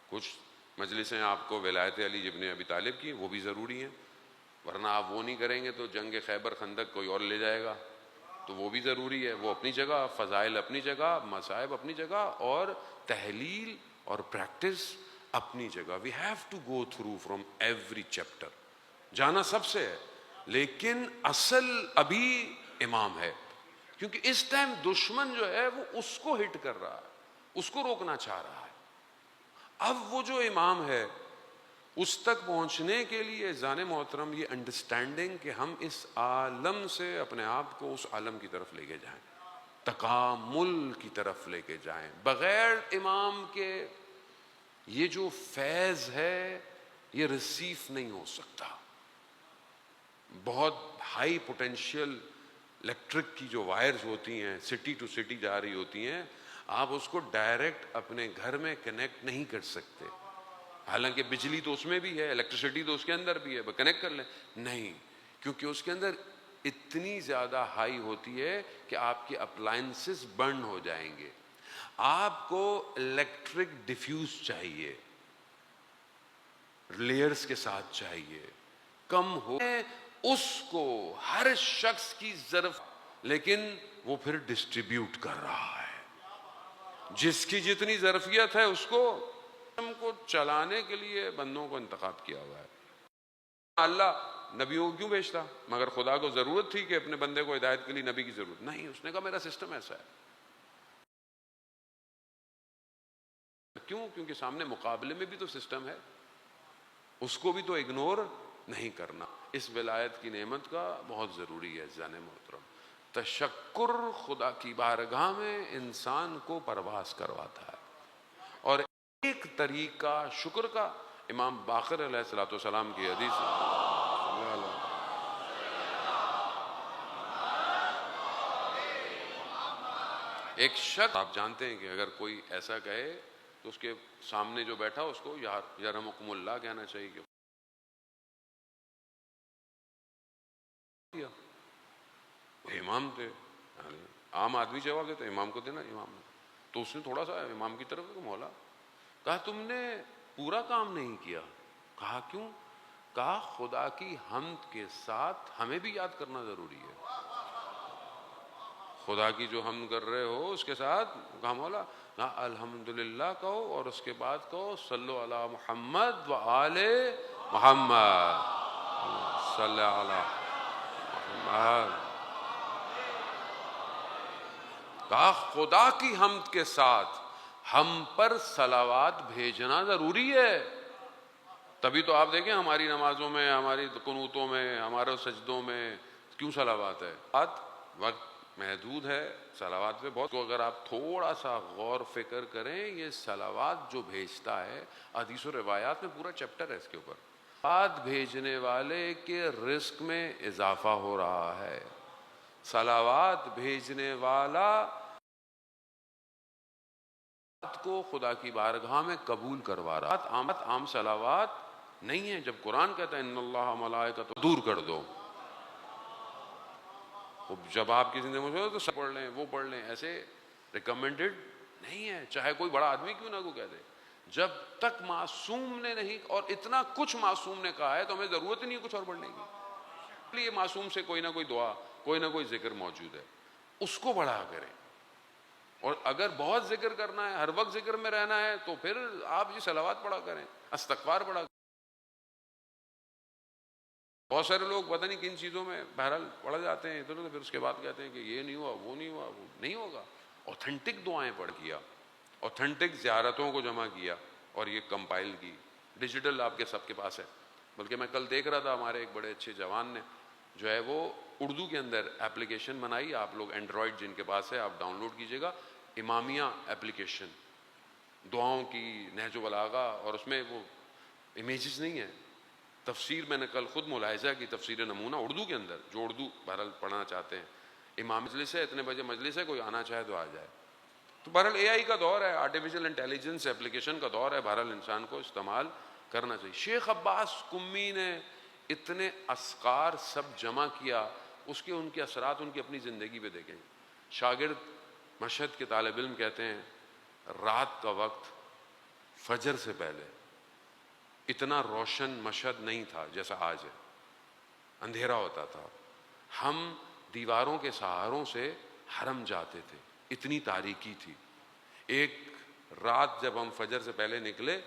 کچھ مجلسیں آپ کو ولایت علی ابن ابی طالب کی، وہ بھی ضروری ہیں، ورنہ آپ وہ نہیں کریں گے تو جنگ خیبر خندق کوئی اور لے جائے گا، تو وہ بھی ضروری ہے. وہ اپنی جگہ، فضائل اپنی جگہ، مصائب اپنی جگہ، اور تحلیل اور پریکٹس اپنی جگہ. We have to go through from every chapter. جانا سب سے ہے، لیکن اصل ابھی امام ہے، کیونکہ اس ٹائم دشمن جو ہے وہ اس کو ہٹ کر رہا ہے، اس کو روکنا چاہ رہا ہے. اب وہ جو امام ہے اس تک پہنچنے کے لیے زان محترم یہ انڈرسٹینڈنگ کہ ہم اس عالم سے اپنے آپ کو اس عالم کی طرف لے کے جائیں، تکامل کی طرف لے کے جائیں. بغیر امام کے یہ جو فیض ہے یہ ریسیو نہیں ہو سکتا. بہت ہائی پوٹینشیل الیکٹرک کی جو وائرز ہوتی ہیں سٹی ٹو سٹی جا رہی ہوتی ہیں، آپ اس کو ڈائریکٹ اپنے گھر میں کنیکٹ نہیں کر سکتے. حالانکہ بجلی تو اس میں بھی ہے، الیکٹریسٹی تو اس کے اندر بھی ہے، کنیکٹ کر لیں. نہیں، کیونکہ اس کے اندر اتنی زیادہ ہائی ہوتی ہے کہ آپ کے اپلائنسز برن ہو جائیں گے. آپ کو الیکٹرک ڈیفیوز چاہیے، لیئرز کے ساتھ چاہیے، کم ہو اس کو ہر شخص کی ضرورت، لیکن وہ پھر ڈسٹریبیوٹ کر رہا ہے. جس کی جتنی ظرفیت ہے اس کو چلانے کے لیے بندوں کو انتخاب کیا ہوا ہے. اللہ نبیوں کو کیوں بھیجتا؟ مگر خدا کو ضرورت تھی کہ اپنے بندے کو ہدایت کے لیے نبی کی ضرورت نہیں. اس نے کہا میرا سسٹم ایسا ہے. کیوں؟ کیونکہ سامنے مقابلے میں بھی تو سسٹم ہے، اس کو بھی تو اگنور نہیں کرنا. اس ولایت کی نعمت کا بہت ضروری ہے زان محترم. تشکر خدا کی بارگاہ میں انسان کو پرواز کرواتا ہے. اور ایک طریقہ شکر کا امام باقر علیہ الصلوۃ والسلام کی حدیث ایک شخص، آپ جانتے ہیں کہ اگر کوئی ایسا کہے تو اس کے سامنے جو بیٹھا اس کو یرحمکم اللہ کہنا چاہیے. امام تھے، عام آدمی جواب دیتا امام کو دینا. امام نے تو اس نے تھوڑا سا امام کی طرف مولا کہا تم نے پورا کام نہیں کیا. کہا کیوں؟ کہا خدا کی حمد کے ساتھ ہمیں بھی یاد کرنا ضروری ہے. خدا کی جو حمد کر رہے ہو اس کے ساتھ کہا مولا، کہا الحمدللہ کہو اور اس کے بعد کہو صلو علی محمد و آل محمد، صلی علی محمد. کہا خدا کی حمد کے ساتھ ہم پر صلوات بھیجنا ضروری ہے. تبھی تو آپ دیکھیں ہماری نمازوں میں، ہماری قنوتوں میں، ہمارے سجدوں میں کیوں صلوات ہے. وقت محدود ہے صلوات پہ بہت، تو اگر آپ تھوڑا سا غور فکر کریں یہ صلوات جو بھیجتا ہے، حدیث و روایات میں پورا چیپٹر ہے اس کے اوپر. صلوات بھیجنے والے کے رزق میں اضافہ ہو رہا ہے. صلوات بھیجنے والا کو خدا کی بارگاہ میں قبول کروا رہا. عام صلوات نہیں ہے. جب قرآن کہتا ہے ان اللہ ملائکۃ دور کر دو، جب آپ کی زندگی میں تو سب پڑھ لیں، وہ پڑھ لیں، ایسے ریکمینڈڈ نہیں ہے، چاہے کوئی بڑا آدمی کیوں نہ کو کہہ دے. جب تک معصوم نے نہیں، اور اتنا کچھ معصوم نے کہا ہے تو ہمیں ضرورت ہی نہیں کچھ اور پڑھنے کی. یہ معصوم سے کوئی نہ کوئی دعا، کوئی نہ کوئی ذکر موجود ہے، اس کو بڑھا کریں. اور اگر بہت ذکر کرنا ہے، ہر وقت ذکر میں رہنا ہے، تو پھر آپ یہ صلوات پڑھا کریں، استغفار پڑھا کریں. بہت سارے لوگ پتہ نہیں کن چیزوں میں بہرحال پڑھ جاتے ہیں ادھر ادھر، پھر اس کے بعد کہتے ہیں کہ یہ نہیں ہوا، وہ نہیں ہوا. وہ نہیں ہوگا. اوتھینٹک دعائیں پڑھ کیا، اوتھینٹک زیارتوں کو جمع کیا اور یہ کمپائل کی. ڈیجیٹل آپ کے سب کے پاس ہے. بلکہ میں کل دیکھ رہا تھا ہمارے ایک بڑے اچھے جوان نے جو ہے وہ اردو کے اندر ایپلیکیشن بنائی. آپ لوگ اینڈرائڈ جن کے پاس ہے آپ ڈاؤن لوڈ کیجئے گا. امامیہ اپلیکیشن دعاؤں کی نہج و بلاغہ، اور اس میں وہ امیجز نہیں ہیں. تفسیر میں نے کل خود ملاحظہ کی، تفسیر نمونہ اردو کے اندر، جو اردو بہرحال پڑھنا چاہتے ہیں، امام مجلس ہے، اتنے بجے مجلس ہے، کوئی آنا چاہے تو آ جائے. تو بہرحال اے آئی کا دور ہے، آرٹیفیشل انٹیلیجنس اپلیکیشن کا دور ہے، بہرحال انسان کو استعمال کرنا چاہیے. شیخ عباس قمی نے اتنے اسقار سب جمع کیا، اس کے ان کے اثرات ان کی اپنی زندگی پہ دیکھیں. شاگرد مشہد کے طالب علم کہتے ہیں رات کا وقت فجر سے پہلے اتنا روشن مشہد نہیں تھا جیسا آج ہے، اندھیرا ہوتا تھا. ہم دیواروں کے سہاروں سے حرم جاتے تھے، اتنی تاریکی تھی. ایک رات جب ہم فجر سے پہلے نکلے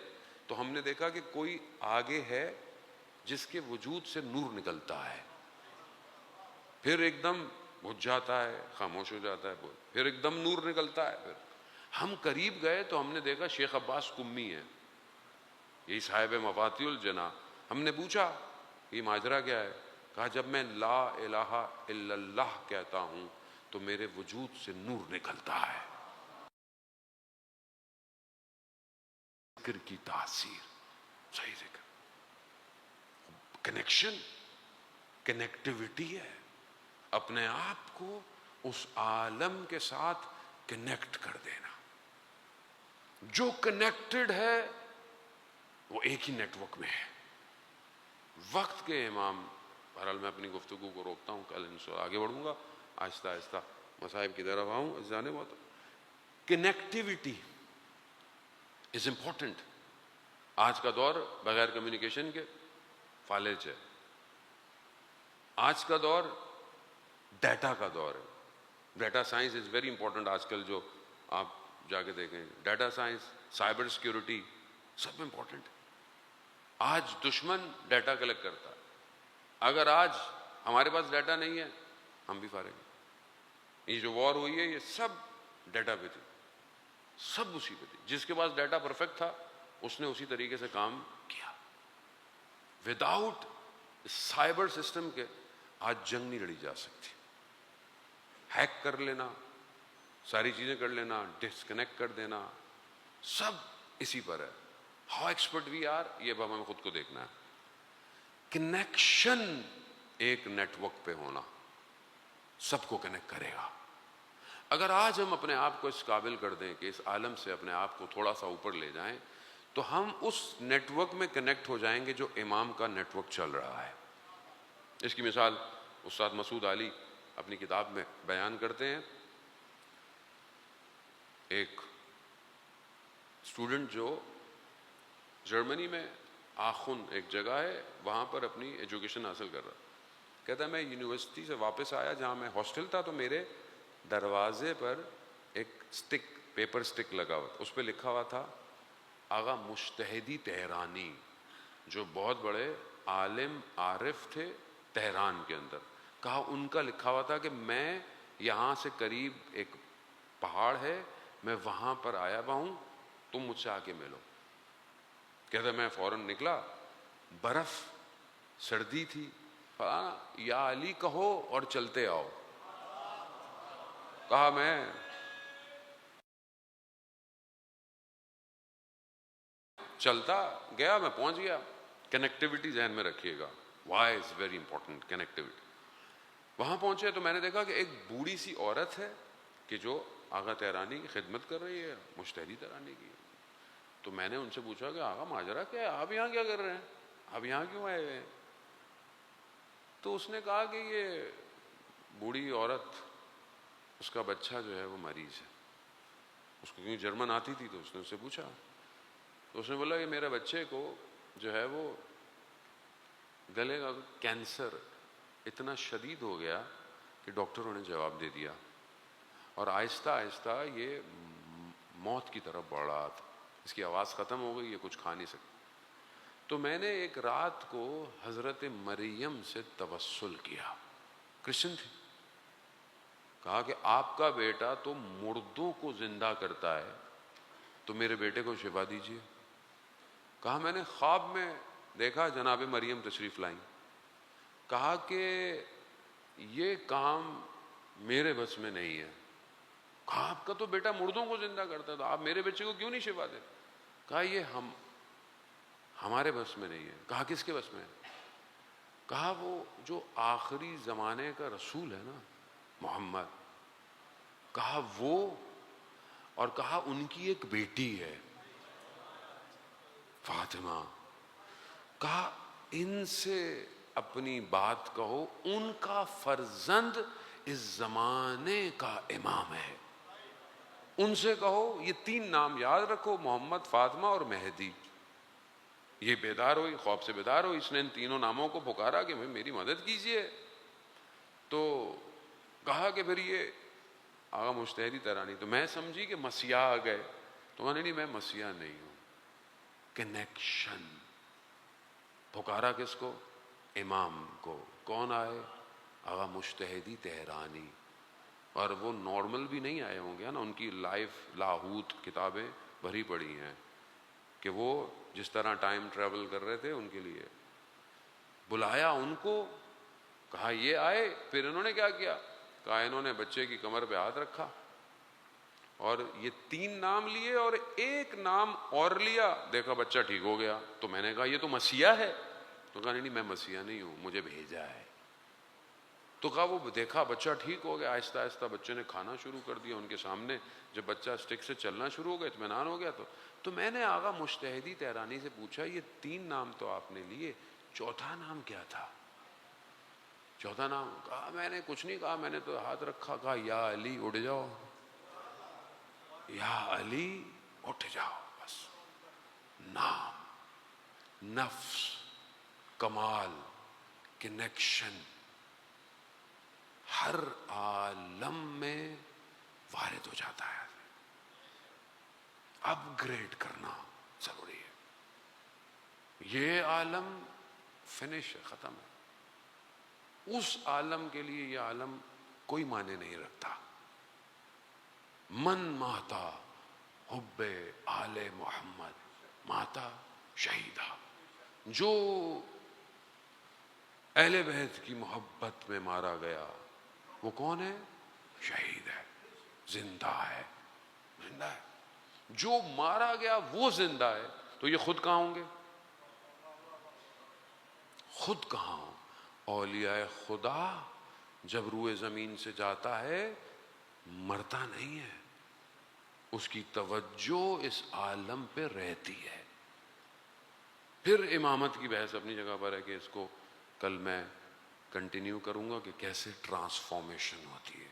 تو ہم نے دیکھا کہ کوئی آگے ہے جس کے وجود سے نور نکلتا ہے، پھر ایک دم بجھ جاتا ہے، خاموش ہو جاتا ہے، پھر ایک دم نور نکلتا ہے. پھر ہم قریب گئے تو ہم نے دیکھا شیخ عباس قمی ہے، یہی صاحب مفاتیح الجنا. ہم نے پوچھا یہ ماجرا کیا ہے؟ کہا جب میں لا الہ الا اللہ کہتا ہوں تو میرے وجود سے نور نکلتا ہے. ذکر کی تاثیر، صحیح ذکر، کنیکشن، کنیکٹیوٹی ہے، اپنے آپ کو اس عالم کے ساتھ کنیکٹ کر دینا. جو کنیکٹڈ ہے وہ ایک ہی نیٹ ورک میں ہے. وقت کے امام، بہرحال میں اپنی گفتگو کو روکتا ہوں، کل ان سے آگے بڑھوں گا، آہستہ آہستہ مصائب کی طرف آؤں. جانے بہت کنیکٹیوٹی از امپورٹنٹ. آج کا دور بغیر کمیونیکیشن کے فالج ہے. آج کا دور ڈیٹا کا دور ہے. Data science is very important. آج کل جو آپ جا کے دیکھیں، ڈیٹا سائنس، سائبر سیکیورٹی، سب امپورٹنٹ. آج دشمن ڈیٹا کلیکٹ کرتا ہے. اگر آج ہمارے پاس ڈیٹا نہیں ہے ہم بھی فارغ ہیں. یہ جو وار ہوئی ہے یہ سب ڈیٹا پہ تھی، سب اسی پہ تھی. جس کے پاس ڈیٹا پرفیکٹ تھا اس نے اسی طریقے سے کام کیا. وداؤٹ سائبر سسٹم کے آج جنگ نہیں لڑی جا سکتی. ہیک کر لینا، ساری چیزیں کر لینا، ڈسکنیکٹ کر دینا، سب اسی پر ہے. ہاؤ ایکسپرٹ وی آر، یہ اب ہمیں خود کو دیکھنا ہے. کنیکشن، ایک نیٹ ورک پہ ہونا سب کو کنیکٹ کرے گا. اگر آج ہم اپنے آپ کو اس قابل کر دیں کہ اس عالم سے اپنے آپ کو تھوڑا سا اوپر لے جائیں تو ہم اس نیٹ ورک میں کنیکٹ ہو جائیں گے جو امام کا نیٹ ورک چل رہا ہے. اس کی مثال استاد مسعود علی اپنی کتاب میں بیان کرتے ہیں. ایک اسٹوڈنٹ جو جرمنی میں آخن ایک جگہ ہے وہاں پر اپنی ایجوکیشن حاصل کر رہا، کہتا ہے میں یونیورسٹی سے واپس آیا جہاں میں ہاسٹل تھا تو میرے دروازے پر ایک سٹک، پیپر سٹک لگا ہوا، اس پہ لکھا ہوا تھا آغا مجتہدی تہرانی، جو بہت بڑے عالم عارف تھے تہران کے اندر. کہا ان کا لکھا ہوا تھا کہ میں یہاں سے قریب ایک پہاڑ ہے میں وہاں پر آیا ہوا ہوں، تم مجھ سے آ کے ملو. کہتا میں فوراً نکلا، برف، سردی تھی، یا علی کہو اور چلتے آؤ. کہا میں چلتا گیا، میں پہنچ گیا. کنیکٹیوٹی ذہن میں رکھیے گا، why is very important connectivity. وہاں پہنچے تو میں نے دیکھا کہ ایک بوڑھی سی عورت ہے کہ جو آغا تہرانی کی خدمت کر رہی ہے، مجتہدی تہرانی کی. تو میں نے ان سے پوچھا کہ آغا ماجرا کیا ہے، آپ یہاں کیا کر رہے ہیں، آپ یہاں کیوں آئے ہوئے ہیں؟ تو اس نے کہا کہ یہ بوڑھی عورت، اس کا بچہ جو ہے وہ مریض ہے. اس کو کیوں جرمن آتی تھی تو اس نے اس سے پوچھا، تو اس نے بولا کہ میرے بچے کو جو ہے وہ گلے کا کینسر اتنا شدید ہو گیا کہ ڈاکٹروں نے جواب دے دیا اور آہستہ آہستہ یہ موت کی طرف بڑھ رہا تھا. اس کی آواز ختم ہو گئی، یہ کچھ کھا نہیں سکتی. تو میں نے ایک رات کو حضرت مریم سے توسل کیا، کرسچن تھی. کہا کہ آپ کا بیٹا تو مردوں کو زندہ کرتا ہے تو میرے بیٹے کو شفا دیجیے. کہا میں نے خواب میں دیکھا جناب مریم تشریف لائیں. کہا کہ یہ کام میرے بس میں نہیں ہے، کہا آپ کا تو بیٹا مردوں کو زندہ کرتا تھا، آپ میرے بچے کو کیوں نہیں شفا دے؟ کہا یہ ہمارے بس میں نہیں ہے۔ کہا کس کے بس میں ہے؟ کہا وہ جو آخری زمانے کا رسول ہے نا محمد، کہا وہ، اور کہا ان کی ایک بیٹی ہے فاطمہ، کہا ان سے اپنی بات کہو، ان کا فرزند اس زمانے کا امام ہے، ان سے کہو یہ 3 نام یاد رکھو، محمد، فاطمہ اور مہدی۔ یہ بیدار ہوئی، خواب سے بیدار ہوئی، اس نے ان تینوں ناموں کو پکارا کہ میری مدد کیجئے۔ تو کہا کہ پھر یہ آغا مشتہدی ترانی، تو میں سمجھی کہ مسیح آ گئے، تو کہا نہیں میں مسیح نہیں ہوں، کنیکشن۔ پکارا کس کو؟ امام کو۔ کون آئے؟ آغا مشتہدی تہرانی۔ اور وہ نارمل بھی نہیں آئے ہوں گے نا، ان کی لائف لاہوت کتابیں بھری پڑی ہیں کہ وہ جس طرح ٹائم ٹریول کر رہے تھے، ان کے لیے بلایا ان کو، کہا یہ آئے۔ پھر انہوں نے کیا کیا؟ کہا انہوں نے بچے کی کمر پہ ہاتھ رکھا اور یہ 3 نام لیے اور ایک نام اور لیا، دیکھا بچہ ٹھیک ہو گیا۔ تو میں نے کہا یہ تو مسیح ہے، تو کہا نہیں میں مسیح نہیں ہوں، مجھے بھیجا ہے۔ تو کہا وہ دیکھا بچہ ٹھیک ہو گیا، آہستہ آہستہ بچے نے کھانا شروع کر دیا ان کے سامنے، جب بچہ اسٹک سے چلنا شروع ہو گیا، اطمینان ہو گیا۔ تو میں نے آغا مشتہدی تہرانی سے پوچھا یہ 3 نام تو آپ نے لیے، چوتھا نام کیا تھا؟ چوتھا نام؟ کہا میں نے کچھ نہیں کہا، میں نے تو ہاتھ رکھا، کہا یا علی اٹھ جاؤ، یا علی اٹھ جاؤ، بس۔ نام، نفس، کمال، کنیکشن ہر عالم میں وارد ہو جاتا ہے۔ اپ گریڈ کرنا ضروری ہے۔ یہ عالم فنش ہے، ختم ہے، اس عالم کے لیے یہ عالم کوئی معنی نہیں رکھتا۔ من ماتا حب آل محمد ماتا شہیدہ، جو اہل بیت کی محبت میں مارا گیا وہ کون ہے؟ شہید ہے، زندہ ہے، زندہ ہے۔ جو مارا گیا وہ زندہ ہے، تو یہ خود کہاں ہوں گے؟ خود کہاں ہوں؟ اولیاء خدا جب روئے زمین سے جاتا ہے مرتا نہیں ہے، اس کی توجہ اس عالم پہ رہتی ہے۔ پھر امامت کی بحث اپنی جگہ پر ہے کہ اس کو کل میں کنٹینیو کروں گا کہ کیسے ٹرانسفارمیشن ہوتی ہے۔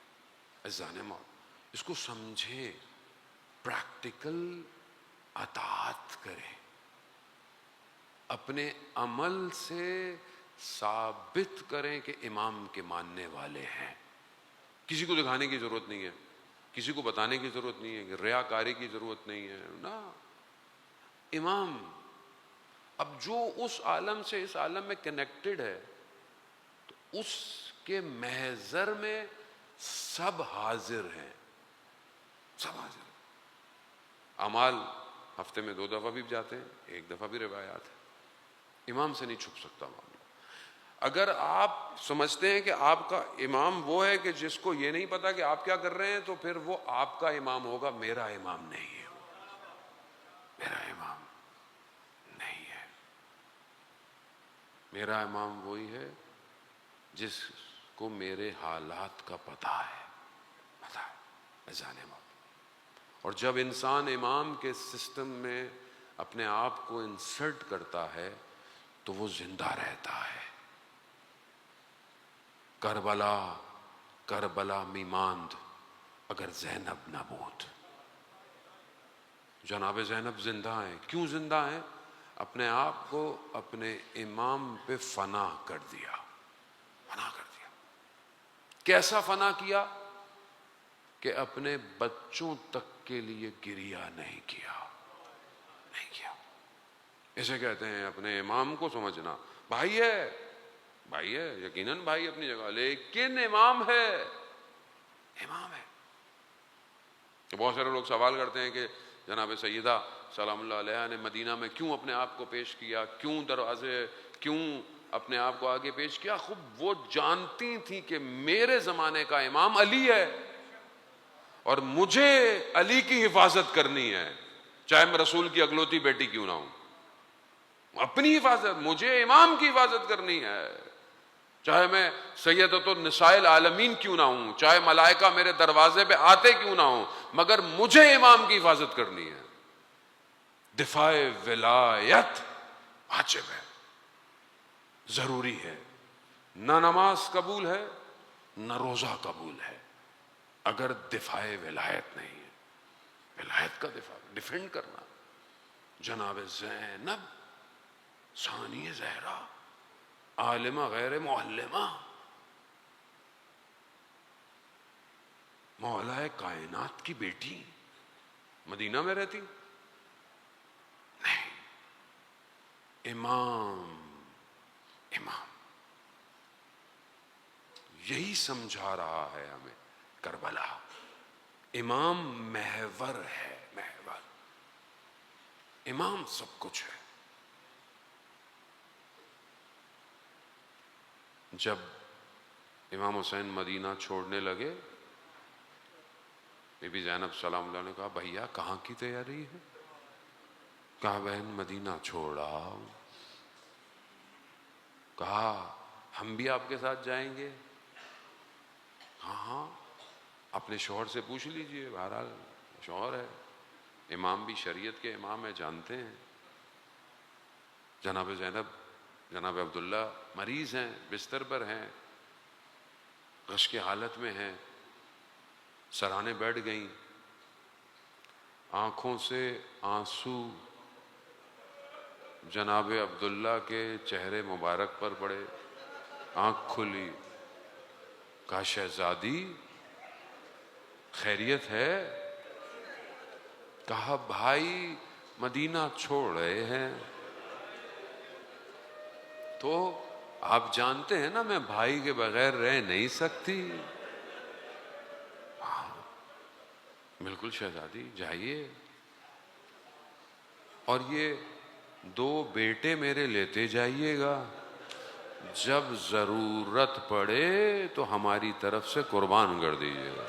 عزیزان موت، اس کو سمجھیں، پریکٹیکل اطاعت کریں، اپنے عمل سے ثابت کریں کہ امام کے ماننے والے ہیں۔ کسی کو دکھانے کی ضرورت نہیں ہے، کسی کو بتانے کی ضرورت نہیں ہے، کہ ریاکاری کی ضرورت نہیں ہے نا۔ امام اب جو اس عالم سے اس عالم میں کنیکٹڈ ہے، تو اس کے محضر میں سب حاضر ہیں، سب حاضر ہیں۔ اعمال ہفتے میں 2 دفعہ بھی جاتے ہیں، 1 دفعہ بھی روایات ہے۔ امام سے نہیں چھپ سکتا معاملہ۔ اگر آپ سمجھتے ہیں کہ آپ کا امام وہ ہے کہ جس کو یہ نہیں پتا کہ آپ کیا کر رہے ہیں، تو پھر وہ آپ کا امام ہوگا، میرا امام نہیں ہے، میرا امام نہیں ہے۔ میرا امام وہی ہے جس کو میرے حالات کا پتہ ہے، پتہ ہے، جانے موت۔ اور جب انسان امام کے سسٹم میں اپنے آپ کو انسرٹ کرتا ہے تو وہ زندہ رہتا ہے۔ کربلا کربلا می ماند اگر زینب نہ بود۔ جناب زینب زندہ ہیں، کیوں زندہ ہیں؟ اپنے آپ کو اپنے امام پہ فنا کر دیا، فنا کر دیا۔ کیسا فنا کیا؟ کہ اپنے بچوں تک کے لیے گریہ نہیں کیا، نہیں کیا۔ اسے کہتے ہیں اپنے امام کو سمجھنا۔ بھائی ہے، بھائی ہے، یقیناً بھائی اپنی جگہ، لیکن امام ہے، امام ہے۔ تو بہت سارے لوگ سوال کرتے ہیں کہ جناب سیدہ سلام اللہ علیہ نے مدینہ میں کیوں اپنے آپ کو پیش کیا، کیوں دروازے، کیوں اپنے آپ کو آگے پیش کیا؟ خوب وہ جانتی تھی کہ میرے زمانے کا امام علی ہے، اور مجھے علی کی حفاظت کرنی ہے، چاہے میں رسول کی اکلوتی بیٹی کیوں نہ ہوں. اپنی حفاظت، مجھے امام کی حفاظت کرنی ہے، چاہے میں سیدۃ النساء العالمین کیوں نہ ہوں، چاہے ملائکہ میرے دروازے پہ آتے کیوں نہ ہوں، مگر مجھے امام کی حفاظت کرنی ہے. دفاع ولایت واجب ہے، ضروری ہے. نہ نماز قبول ہے نہ روزہ قبول ہے اگر دفاع ولایت نہیں ہے. ولایت کا دفاع، ڈیفینڈ کرنا. جناب زینب ثانی زہرا، عالمہ غیر معلمہ، مولا کائنات کی بیٹی، مدینہ میں رہتی نہیں. امام یہی سمجھا رہا ہے ہمیں کربلا. امام محور ہے، محور. امام سب کچھ ہے. جب امام حسین مدینہ چھوڑنے لگے، بی بی زینب سلام اللہ نے کہا بھیا کہاں کی تیاری ہے؟ کہا بہن مدینہ چھوڑ رہا ہوں. کہا ہم بھی آپ کے ساتھ جائیں گے؟ ہاں اپنے شوہر سے پوچھ لیجئے، بہرحال شوہر ہے، امام بھی شریعت کے امام ہے، جانتے ہیں. جناب زینب، جناب عبداللہ مریض ہیں، بستر پر ہیں، غش کی حالت میں ہیں، سرانے بیٹھ گئیں، آنکھوں سے آنسو جناب عبداللہ کے چہرے مبارک پر پڑے. آنکھ کھلی، کہا شہزادی خیریت ہے؟ کہا بھائی مدینہ چھوڑ رہے ہیں. تو آپ جانتے ہیں نا میں بھائی کے بغیر رہ نہیں سکتی. بالکل شہزادی جائیے، اور یہ 2 بیٹے میرے لیتے جائیے گا، جب ضرورت پڑے تو ہماری طرف سے قربان کر دیجیے گا.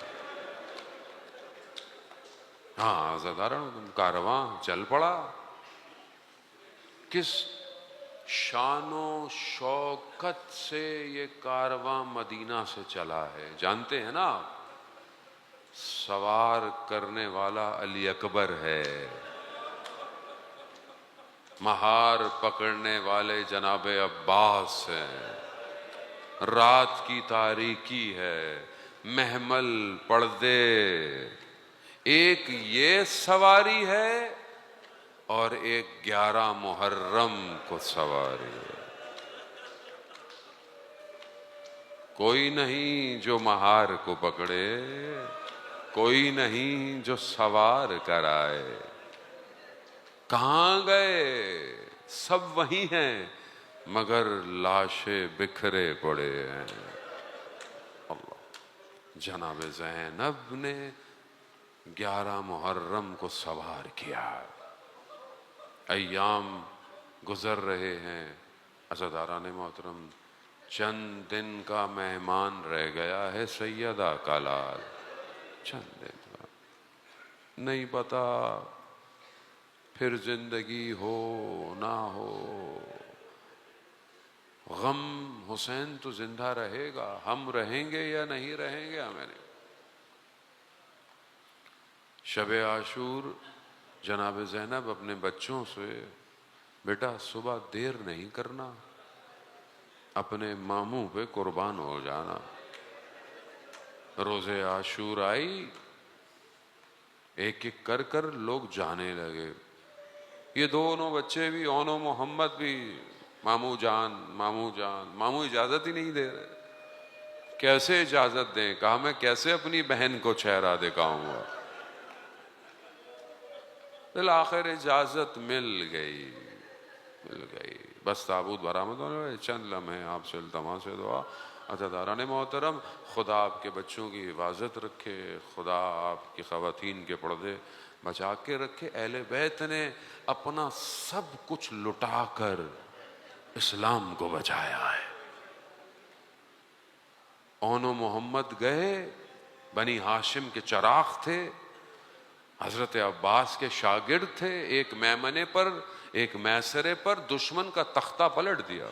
ہاں عزادارن کارواں چل پڑا. کس شان و شوکت سے یہ کارواں مدینہ سے چلا ہے جانتے ہیں نا آپ؟ سوار کرنے والا علی اکبر ہے، مہار پکڑنے والے جناب عباس ہیں، رات کی تاریکی ہے، محمل پردے، ایک یہ سواری ہے اور ایک 11 محرم کو سواری ہے. کوئی نہیں جو مہار کو پکڑے، کوئی نہیں جو سوار کرائے. کہاں گئے؟ سب وہی ہیں مگر لاشیں بکھرے پڑے ہیں. اللہ. جناب زینب نے 11 محرم کو سوار کیا. ایام گزر رہے ہیں. عزاداران محترم، چند دن کا مہمان رہ گیا ہے سیدہ کا لال. چند دن کا، نہیں پتا پھر زندگی ہو نہ ہو. غم حسین تو زندہ رہے گا، ہم رہیں گے یا نہیں رہیں گے ہمیں نہیں. شب عاشور جناب زینب اپنے بچوں سے، بیٹا صبح دیر نہیں کرنا، اپنے ماموں پہ قربان ہو جانا. روز عاشور آئی، ایک ایک کر کر لوگ جانے لگے. یہ دونوں بچے بھی، اون و محمد بھی، ماموں جان ماموں جان. ماموں اجازت ہی نہیں دے رہے. کیسے اجازت دیں؟ کہا میں کیسے اپنی بہن کو چہرہ دکھاؤں گا. بالآخر اجازت مل گئی. بس تابوت برآمد ہونے والے چند لمحے آپ سے التماس ہے دعا. عزاداران محترم، خدا آپ کے بچوں کی حفاظت رکھے، خدا آپ کی خواتین کے پردے بچا کے رکھے. اہل بیت نے اپنا سب کچھ لٹا کر اسلام کو بچایا ہے. اون و محمد گئے، بنی ہاشم کے چراغ تھے، حضرت عباس کے شاگرد تھے، ایک میمنے پر ایک میسرے پر دشمن کا تختہ پلٹ دیا،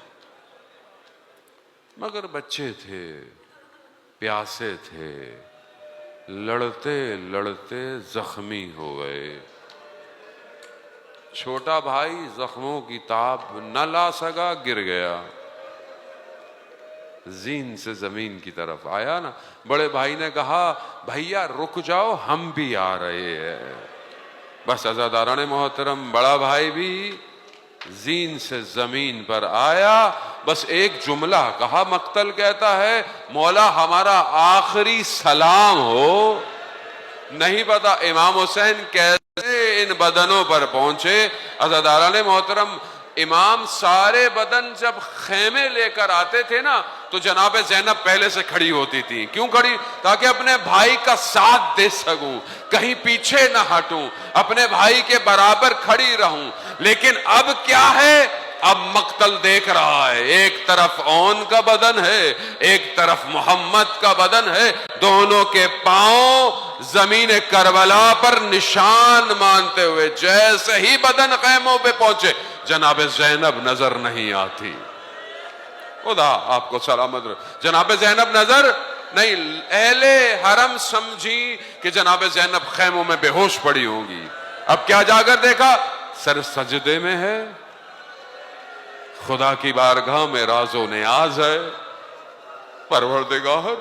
مگر بچے تھے، پیاسے تھے، لڑتے لڑتے زخمی ہو گئے۔ چھوٹا بھائی زخموں کی تاب نہ لا سکا، گر گیا، زین سے زمین کی طرف آیا نا۔ بڑے بھائی نے کہا بھیا رک جاؤ، ہم بھی آ رہے ہیں۔ بس عزاداران محترم، بڑا بھائی بھی زین سے زمین پر آیا، بس ایک جملہ کہا، مقتل کہتا ہے مولا ہمارا آخری سلام ہو۔ نہیں پتا امام حسین کیسے ان بدنوں پر پہنچے۔ عزاداران محترم، امام سارے بدن جب خیمے لے کر آتے تھے نا تو جناب زینب پہلے سے کھڑی ہوتی تھی۔ کیوں کھڑی؟ تاکہ اپنے بھائی کا ساتھ دے سکوں، کہیں پیچھے نہ ہٹوں، اپنے بھائی کے برابر کھڑی رہوں۔ لیکن اب کیا ہے؟ اب مقتل دیکھ رہا ہے، ایک طرف اون کا بدن ہے، ایک طرف محمد کا بدن ہے، دونوں کے پاؤں زمین کربلا پر نشان مانتے ہوئے جیسے ہی بدن خیموں پہ پہنچے جناب زینب نظر نہیں آتی۔ خدا آپ کو سلامت رکھے۔ جناب زینب نظر نہیں، اہل حرم سمجھی کہ جناب زینب خیموں میں بے ہوش پڑی ہوں گی۔ اب کیا جا کر دیکھا؟ سر سجدے میں ہے، خدا کی بارگاہ میں راز و نیاز ہے۔ پروردگار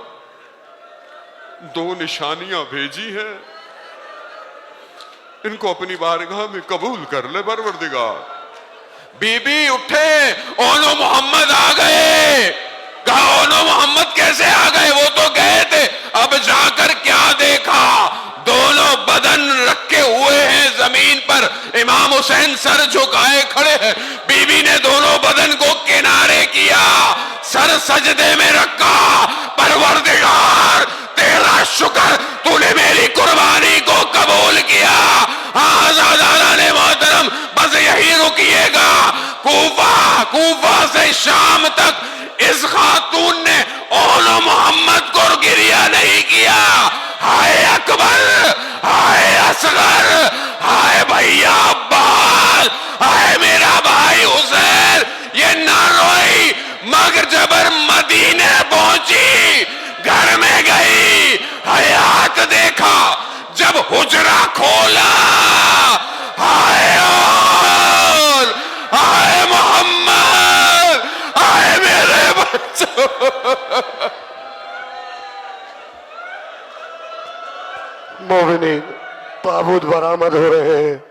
دو نشانیاں بھیجی ہیں، ان کو اپنی بارگاہ میں قبول کر لے پروردگار۔ بی بی اٹھے، اونو محمد آ گئے۔ کہا اونو محمد کیسے آ گئے؟ وہ تو گئے تھے۔ اب جا کر کیا دیکھا؟ دونوں بدن رکھے ہوئے ہیں زمین پر، امام حسین سر جھکائے کھڑے ہیں۔ بی بی نے دونوں بدن کو کنارے کیا، سر سجدے میں رکھا۔ پروردگار تیرا شکر، تو نے میری قربانی کو قبول کیا۔ آزاداران محترم، بس یہی رکیے گا۔ کوفہ سے شام تک اس خاتون نے اونو محمد کو گریہ نہیں کیا۔ ہائے اکبر، ہائے اصغر، ہائے بھیا عباس، ہائے میرا بھائی حسین، یہ نہ روئی۔ مگر جب مدینے پہنچی، گھر میں گئی، حیات دیکھا، جب حجرہ کھولا، ہائے اور ہائے محمد، ہائے میرے بچوں۔ مومنین، تابوت برآمد ہو رہے ہیں۔